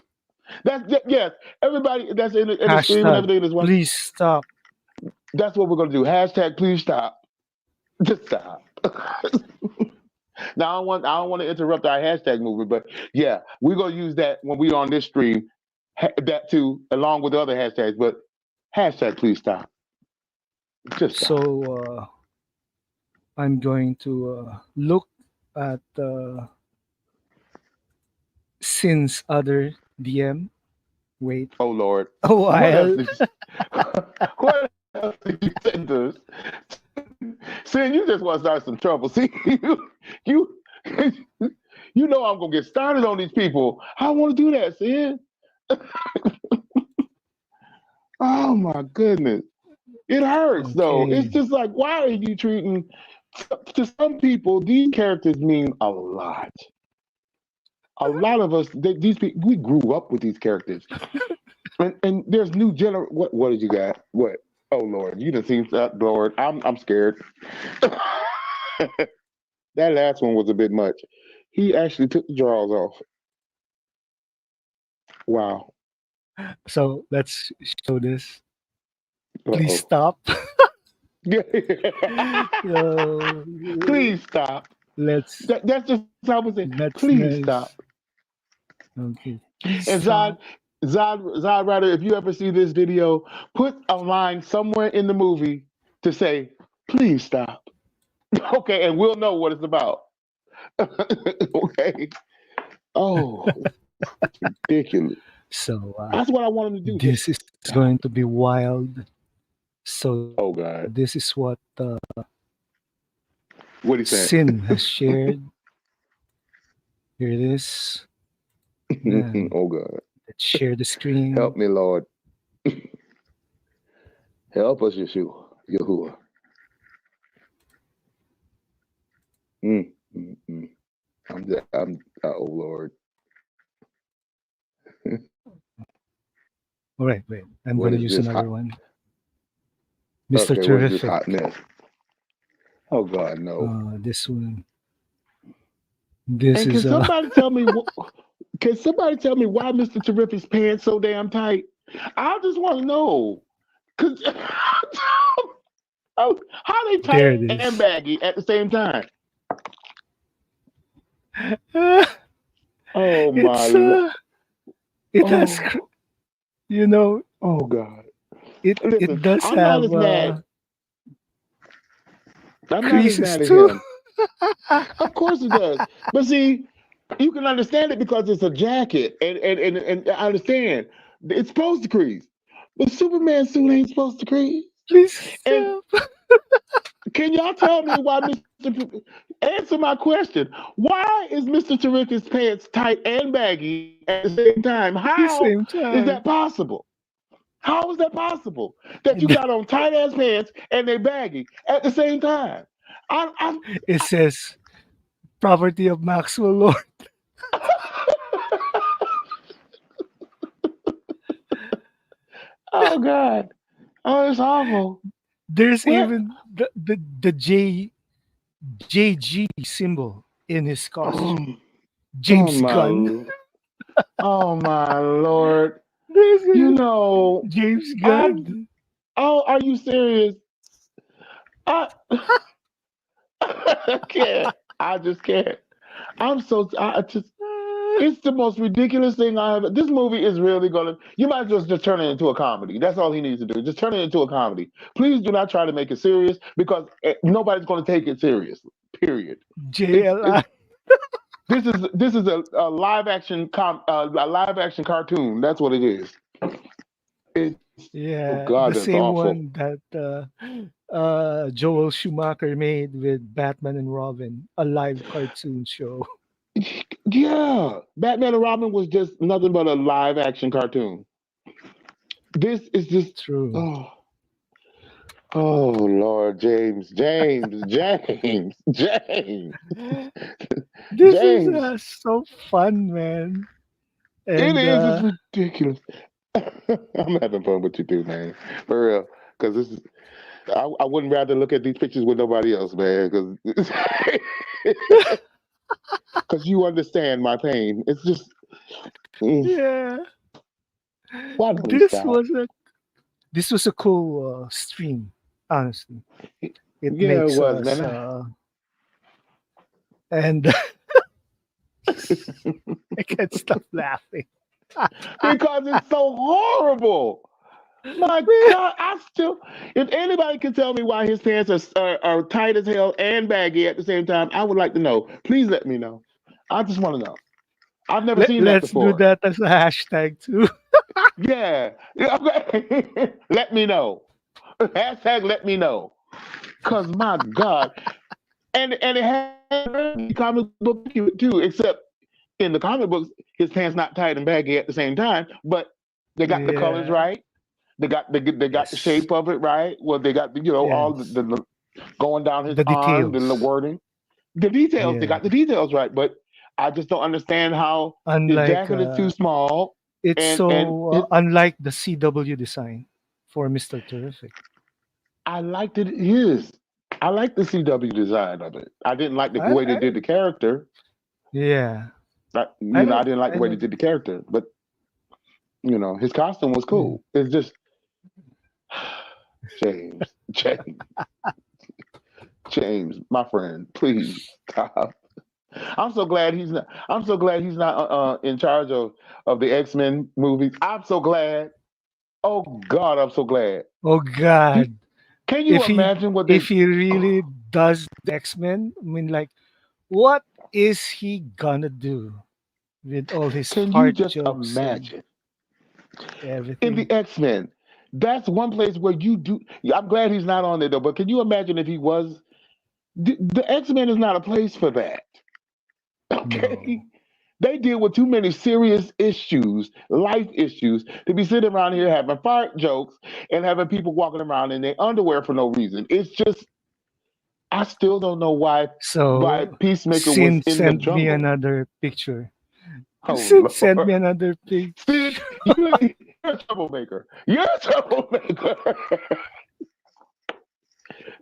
Yes. Everybody that's in the stream and Hashtag everything is one. please stop. That's what we're gonna do. Hashtag please stop. Just stop. Now I don't want to interrupt our hashtag movement, but yeah, we're gonna use that when we on this stream. That too, along with the other hashtags. But hashtag please stop. Just stop. So I'm going to look at Sin's other DM. Wait Oh Lord, a what else while. did what else did you send us? See, you just want to start some trouble. See, you you know I'm gonna get started on these people. I don't want to do that, Sid. Oh my goodness. It hurts though. It's Okay. just like, why are you treating to some people, these characters mean a lot. A lot of us, these people, we grew up with these characters. And there's new what did you got? What? Oh Lord, you done seen that, Lord. I'm scared. That last one was a bit much. He actually took the drawers off. Wow. So let's show this. Uh Please oh. stop. So Please stop. let's That's just how we say. that's Please stop. nice. Okay. Please And stop. Zod Ryder, if you ever see this video, put a line somewhere in the movie to say, "Please stop." Okay, and we'll know what it's about. Okay. Oh, ridiculous. So That's what I want him to do. Just this is stop. going to be wild. So Oh this God, is what what he said. Sin has shared. Here it is. Man, Oh God, let's share the screen. help me, Lord. Help us, Yeshua. Yahuwah. Mm, mm, mm. Oh Lord. All right, wait. I'm What gonna is use this another hot? one. Mr. Okay, what is this Terrific. hot mess? Oh God, no. This one. This And is can somebody tell me why Mr. Terrific's pants so damn tight? I just want to know. Cause how they there tight it and is. baggy at the same time? Ah, Oh my it's it has oh you know oh God. it Listen, does I'm not have as mad. I'm not as creases mad at too. him. Of course it does. But see, you can understand it because it's a jacket, and I understand it's supposed to crease. The Superman suit ain't supposed to crease. Please And stop. can y'all tell me why Answer my question. Why is Mr. Terrific's pants tight and baggy at the same time? At the How same is that time. possible? How is that possible? That you got on tight ass pants and they baggy at the same time. I It says property of Maxwell Lord. oh God. Oh, it's awful. There's What? even the JG symbol in his costume. Oh, oh James Gunn. my oh my Lord. There's You a know, James I Gunn. oh, are you serious? I, I can't. I just can't. I just it's the most ridiculous thing I have. This movie is really gonna. You might just turn it into a comedy. That's all he needs to do. Just turn it into a comedy. Please do not try to make it serious because nobody's gonna take it serious. Period. It's JLI. this is a live action a live action cartoon. That's what it is. It's oh Yeah, God, the that's same awful. one that Joel Schumacher made with Batman and Robin, a live cartoon show. Yeah, Batman and Robin was just nothing but a live action cartoon. This is just True. oh. Oh Lord, James, This is James. so fun, man. It And is. It's ridiculous. I'm having fun with you too, man. For real. Because this is. I wouldn't rather look at these pictures with nobody else, man. Because you understand my pain. It's just. mm, yeah, Why don't he this stop? was a this was a cool stream. Honestly, it Yeah, it makes was, us man. and I can't stop laughing. Because it's so horrible. My God, I still. If anybody can tell me why his pants are tight as hell and baggy at the same time, I would like to know. Please let me know. I just want to know. I've never seen that Let's do before. that as a hashtag too. Yeah. Yeah, okay. Let me know. Hashtag let me know. Cause my God. And it has the comic book accurate too, except in the comic books, his pants not tight and baggy at the same time, but they got the colors Yeah. right. They got the Yes. shape of it right. Well, they got all Yes. the going down his The arm, the details. wording, the details. They Yeah. got the details right, but I just don't understand how his Unlike jacket is too small, it's and so unlike the CW design for Mr. Terrific. I liked it his. I like the CW design of it. I didn't like the way they I did the character. yeah. I didn't like I the way they know. did the character, but his costume was Mm. cool. It's just James, James, my friend, please stop. I'm so glad he's not in charge of the X-Men movies. I'm so glad. Oh God, I'm so glad. Oh You, God. can you If he imagine what they? if he really Oh, does the X-Men, I mean like what is he gonna do with all his can you fart just jokes and imagine in everything? the X-Men? That's one place where you do. I'm glad he's not on there though. But can you imagine if he was? The X-Men is not a place for that. Okay. No. They deal with too many serious issues, life issues, to be sitting around here having fart jokes and having people walking around in their underwear for no reason. It's just, I still don't know why So Peacemaker was Sin in the sent me jungle. another picture. Oh Sin sent Lord, me another Sid, picture. you're a troublemaker. You're a troublemaker.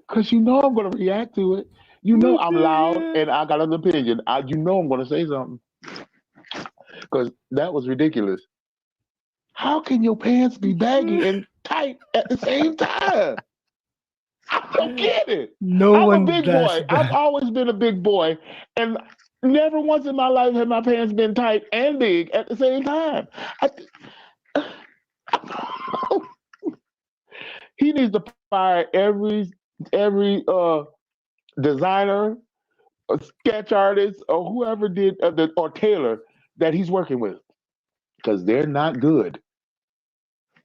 Because I'm going to react to it. What I'm loud the and I got an opinion. I'm going to say something because that was ridiculous. How can your pants be baggy hell? and tight at the same time? I don't get it. No I'm a one big does boy. I've that. always been a big boy, and never once in my life have my pants been tight and big at the same time. He needs to fire every designer, or sketch artist, or whoever did or tailor that he's working with because they're not good.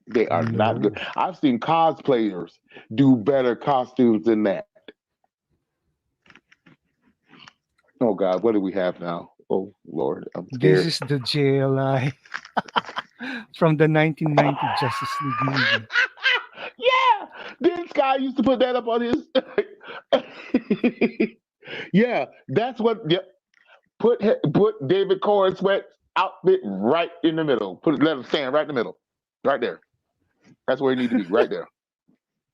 They are not good. No. I've seen cosplayers do better costumes than that. Oh God, what do we have now? Oh Lord, I'm This scared. is the JLI. from the 1990 Justice League movie. Yeah, then Sky used to put that up on his. Yeah, that's what. Yeah, put David Corn Sweat's outfit right in the middle. Let him stand right in the middle, right there. That's where he need to be, right there,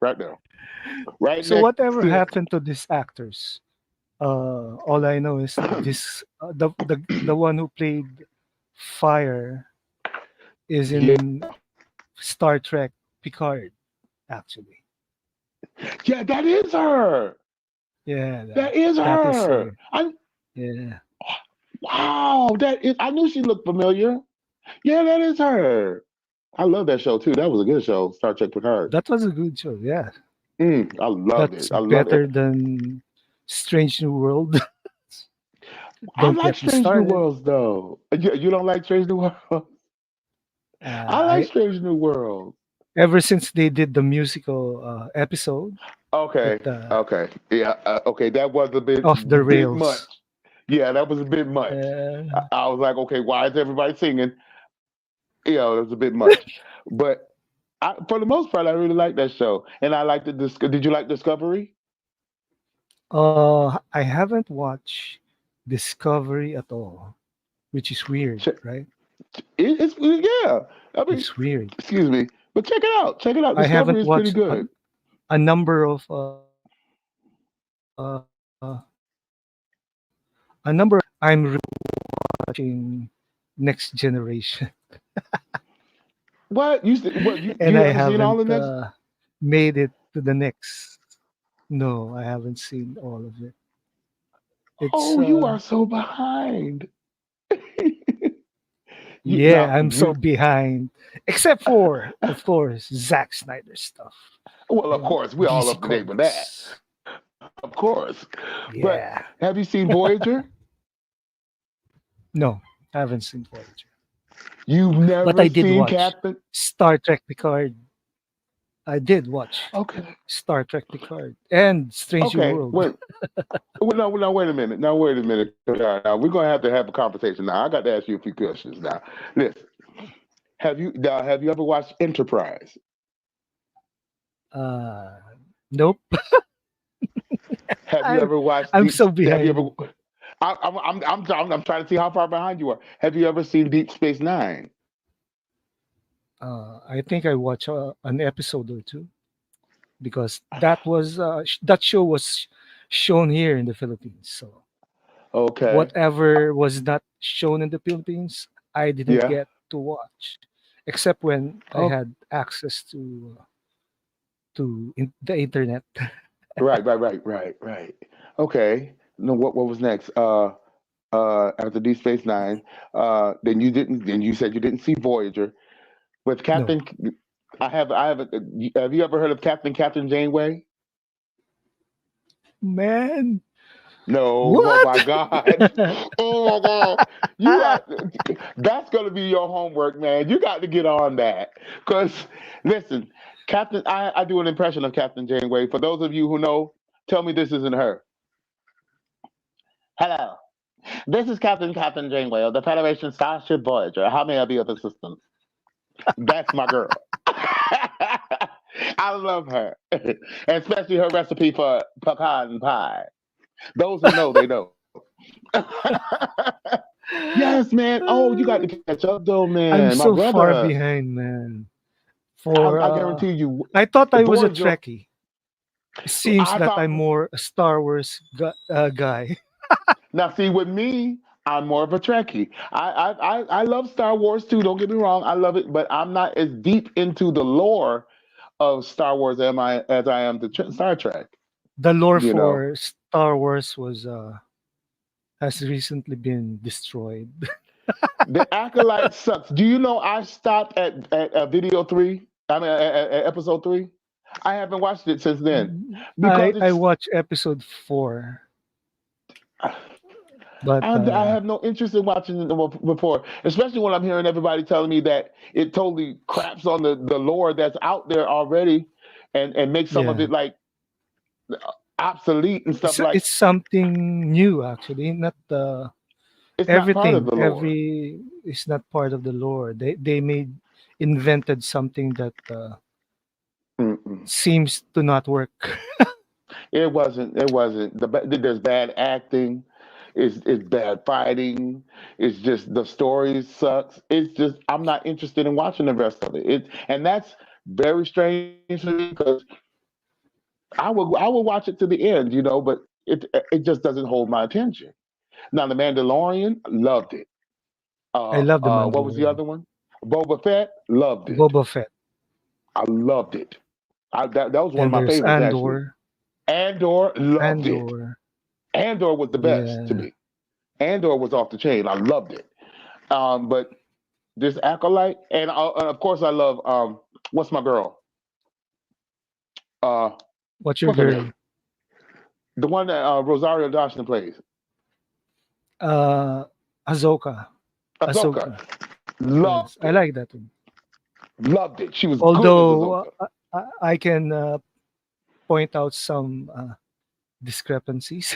right there, right So next whatever to. happened to these actors? All I know is this the one who played Fire is Yeah, in Star Trek Picard. Actually, yeah, that is her. yeah, That is that is her. her. Yeah, Wow, that is. I knew she looked familiar. Yeah, that is her. I love that show too. That was a good show, Star Trek Picard. that was a good show. Yeah, I loved that's it. I love it. better than Strange New World. I Don't like get me Strange New started. Worlds though. You don't like Strange New Worlds? I like I Strange New Worlds. Ever since they did the musical episode Okay, with okay, yeah, okay. That was a Off the bit much. Rails. Yeah, that was a bit much. Uh, I was like, okay, why is everybody singing? It was a bit much. But for the most part, I really like that show, and I liked it. Did you like Discovery? I haven't watched Discovery at all, which is weird, right? It's yeah. I mean, It's weird. excuse me, but check it out. Check it out. I Discovery haven't is pretty watched good. a number of I'm watching Next Generation, What what and you I haven't seen all haven't the next? made it to the next. No, I haven't seen all of it. It's Oh, you are so behind. Yeah, Now I'm so you. behind. Except for, of course, Zack Snyder stuff. Well, of course, we're all DC up to date with that. Comics. Of course. But Yeah. have you seen Voyager? No, I haven't seen Voyager. You've But never I did seen watch Captain? Star Trek Picard. I did watch Okay. Star Trek Picard and Strange New Okay. World. Wait. Well, no, no, wait a minute. Now, wait a minute. Now, we're going to have a conversation now. I got to ask you a few questions now. Listen, have you ever watched Enterprise? Uh, nope. Have you I'm, ever watched I'm Deep? so Have you ever? behind. I'm trying to see how far behind you are. Have you ever seen Deep Space Nine? I think I watched an episode or two because that show was shown here in the Philippines. So Okay. whatever was not shown in the Philippines, I didn't Yeah. get to watch, except when I Oh, had access the internet. right. Okay. No, what was next? After Deep Space Nine, then you didn't. Then you said you didn't see Voyager with No, Captain. I have. Have you ever heard of Captain Janeway? man, No. Oh what? my God. Oh my God. You are. That's gonna be your homework, man. You got to get on that. Cause listen, Captain. I do an impression of Captain Janeway. For those of you who know, tell me this isn't her. Hello. This is Captain Janeway of the Federation Starship Voyager. How may I be of assistance? That's my girl. I love her, and especially her recipe for pecan pie. Those who know, they know. Yes, man. Oh, you got to catch up, though, man. I'm My so far brother. behind, man. For I guarantee you, I thought I was a Voyager. Trekkie. It seems I that I'm thought. more a Star Wars guy. Now, see, with me, I'm more of a Trekkie. I love Star Wars too. Don't get me wrong, I love it, but I'm not as deep into the lore of Star Wars as I am the Star Trek. The lore You know, for Star Wars was has recently been destroyed. the Acolyte sucks. Do you know I stopped at video three? I mean, at episode three. I haven't watched it since then because I it's. watched episode 4, but I have no interest in watching it before, especially when I'm hearing everybody telling me that it totally craps on the lore that's out there already, and makes some of yeah, it like obsolete and stuff like. it's something new actually, not It's not part of everything, the lore. every is not part of the lore. They made invented something that Mm-mm. seems to not work. It wasn't. It wasn't. There's bad acting. It's bad fighting. It's just the story sucks. It's just I'm not interested in watching the rest of it. And that's very strange for me because I will watch it to the end, but it just doesn't hold my attention. Now, The Mandalorian, loved it. I love the What was the Mandalorian. other one? Boba Fett, loved it. Boba Fett. I loved it. That was one of Then my there's favorites actually. Andor. Andor, loved it. Andor. Andor was the best to Yeah. me. Andor was off the chain. I loved it. But this acolyte, and of course I love what's my girl? Uh, What's your what's her name? girl? The one that Rosario Dawson plays. Uh, Ahsoka. Ahsoka. Ahsoka. Yes, Loved I it. like that one. Loved it. She was good as Although Ahsoka. I can point out some discrepancies.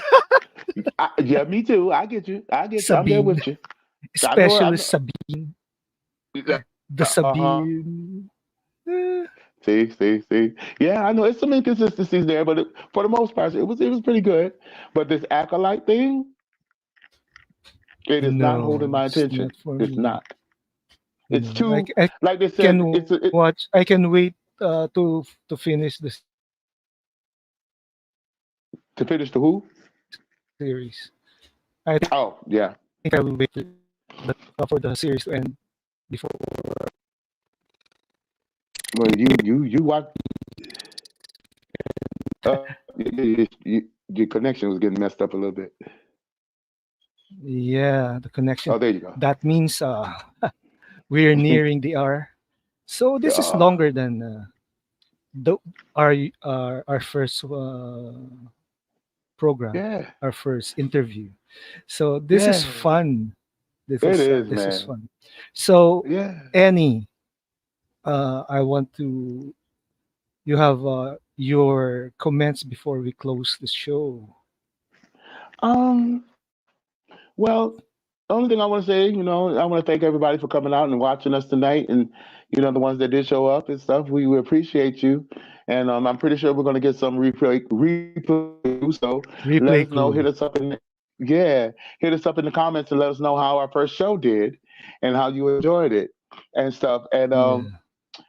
Yeah, me too. I get you. I get you. I'm there Sabine, with you. I know. I especially know. Sabine. The Uh huh. Sabine. eh, See. Yeah, I know. It's some inconsistencies there, but for the most part, it was pretty good. But this acolyte thing, it is not holding no, my it's attention. not for It's me. not. It's No, too, I like they can said. watch. I can wait to finish the series. I think I will wait To finish the who? I think I will wait Oh yeah. for the series to end before Well, you watch. Your connection was getting messed up a little bit. yeah the connection. Oh, there you go. That means we're nearing the hour. So this is uh, longer than the our first program, yeah, our first interview. So this is yeah. fun. It is, This is man. fun. So Yeah. Annie, I want to you have your comments before we close the show. Um. Well, the only thing I want to say, I want to thank everybody for coming out and watching us tonight, and the ones that did show up and stuff. We appreciate you, and I'm pretty sure we're going to get some replay too. So let Replay us know. Hit crew. us up in yeah, hit us up in the comments and let us know how our first show did and how you enjoyed it and stuff. And Yeah.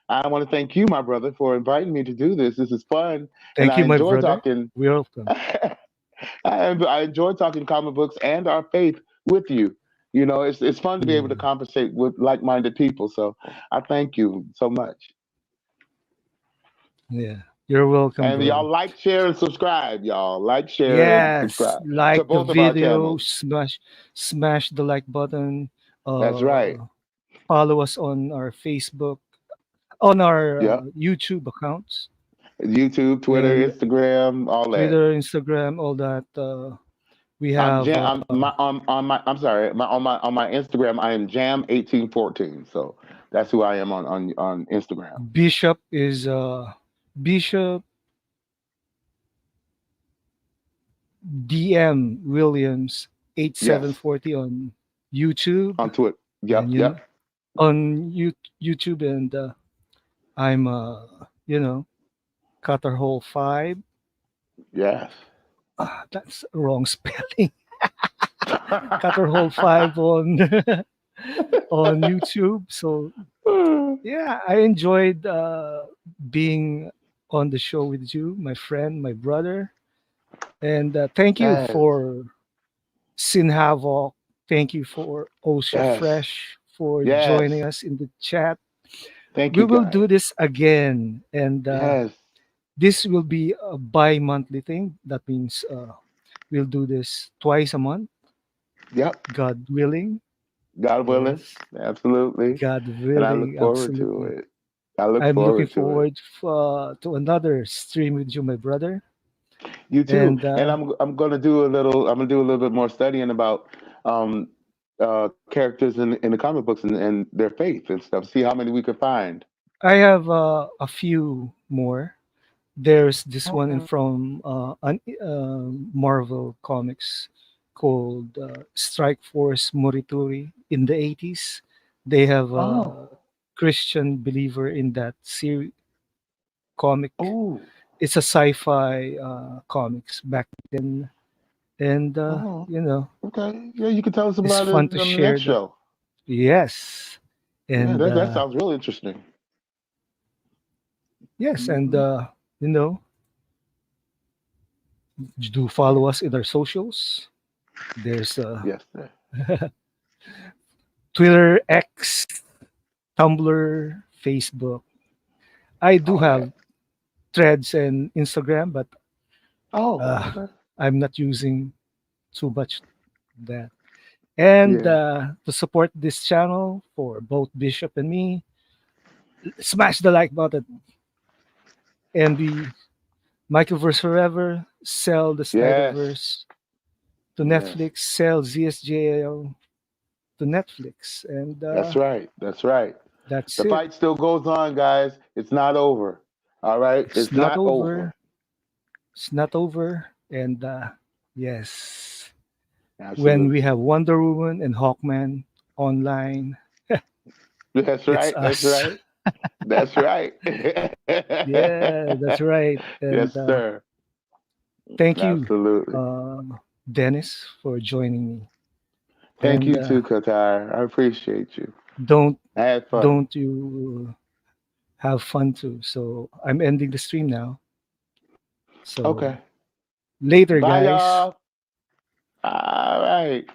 I want to thank you, my brother, for inviting me to do this. This is fun, and Thank I you, my enjoy brother. talking. Welcome. I enjoy talking comic books and our faith with you. It's fun to be able to Yeah. conversate with like-minded people. So I thank you so much. Yeah. You're welcome, And y'all brother. like, share, and subscribe. Y'all like, share, and Yes. subscribe to Like the both of our video, channels. smash the like button. That's right. Follow us on our Facebook, on our Yep. YouTube accounts, YouTube, Twitter, and Instagram, all that. Twitter, Instagram, all that. We I'm have Jam. I'm my on my. I'm sorry. On my Instagram, I am Jam1814. So that's who I am on Instagram. Bishop is Bishop DM Williams Yes. 8740 on YouTube, On Twitter. and Yep. Yep. on YouTube, and I'm you know Qatar Hole 5. Yes. That's wrong spelling. Qatar Hole 5 on on YouTube. So yeah, I enjoyed being on the show with you, my friend, my brother, and thank you Yes. for Sin Havoc. Thank you for Osha Yes. Fresh for joining Yes. us in the chat. Thank We you will guys. do this again, and Yes. this will be a bi-monthly thing. That means we'll do this twice a month, Yep. God willing. God willing. Yes, Absolutely. God And I look willing, forward to absolutely. it. I look I'm looking forward to it. forward to another stream with you, my brother. You too. And And I'm gonna do a little. I'm gonna do a little bit more studying about um characters in the comic books and their faith and stuff. See how many we could find. I have a few more. There's this one Okay. from Marvel Comics. called Strike Force Morituri in the 80s. They have Oh, a Christian believer in that series comic. oh, It's a sci-fi comics back then, and oh. you know, Okay. Yeah, you can tell us it's about fun it to on the share next that. show. Yes, Yeah, and that sounds really interesting. yes, and Hmm. you know, do follow us in our socials. There's Yes, sir. Twitter, X, Tumblr, Facebook. I do All that. have Threads and Instagram, but Oh, uh, okay. I'm not using too much of that. And Yeah. to support this channel for both Bishop and me, smash the like button and be Michaelverse forever. Sell the Yes. Snyderverse to Yes. Netflix. Sell ZSJL to Netflix, and That's right. That's right. that's The it. fight still goes on, guys. It's not over. All right? It's It's not not over. over. It's not over. And yes, when we Absolutely. have Wonder Woman and Hawkman online, That's it's right. That's us. right. That's right. Yeah, that's right. And Yes, sir. thank you, Absolutely. uh, Dennis, for joining me. Thank And you too, Qatar. I appreciate you. don't I had fun. don't you have fun too. So I'm ending the stream now. So Okay. later, Bye, guys. y'all. All right.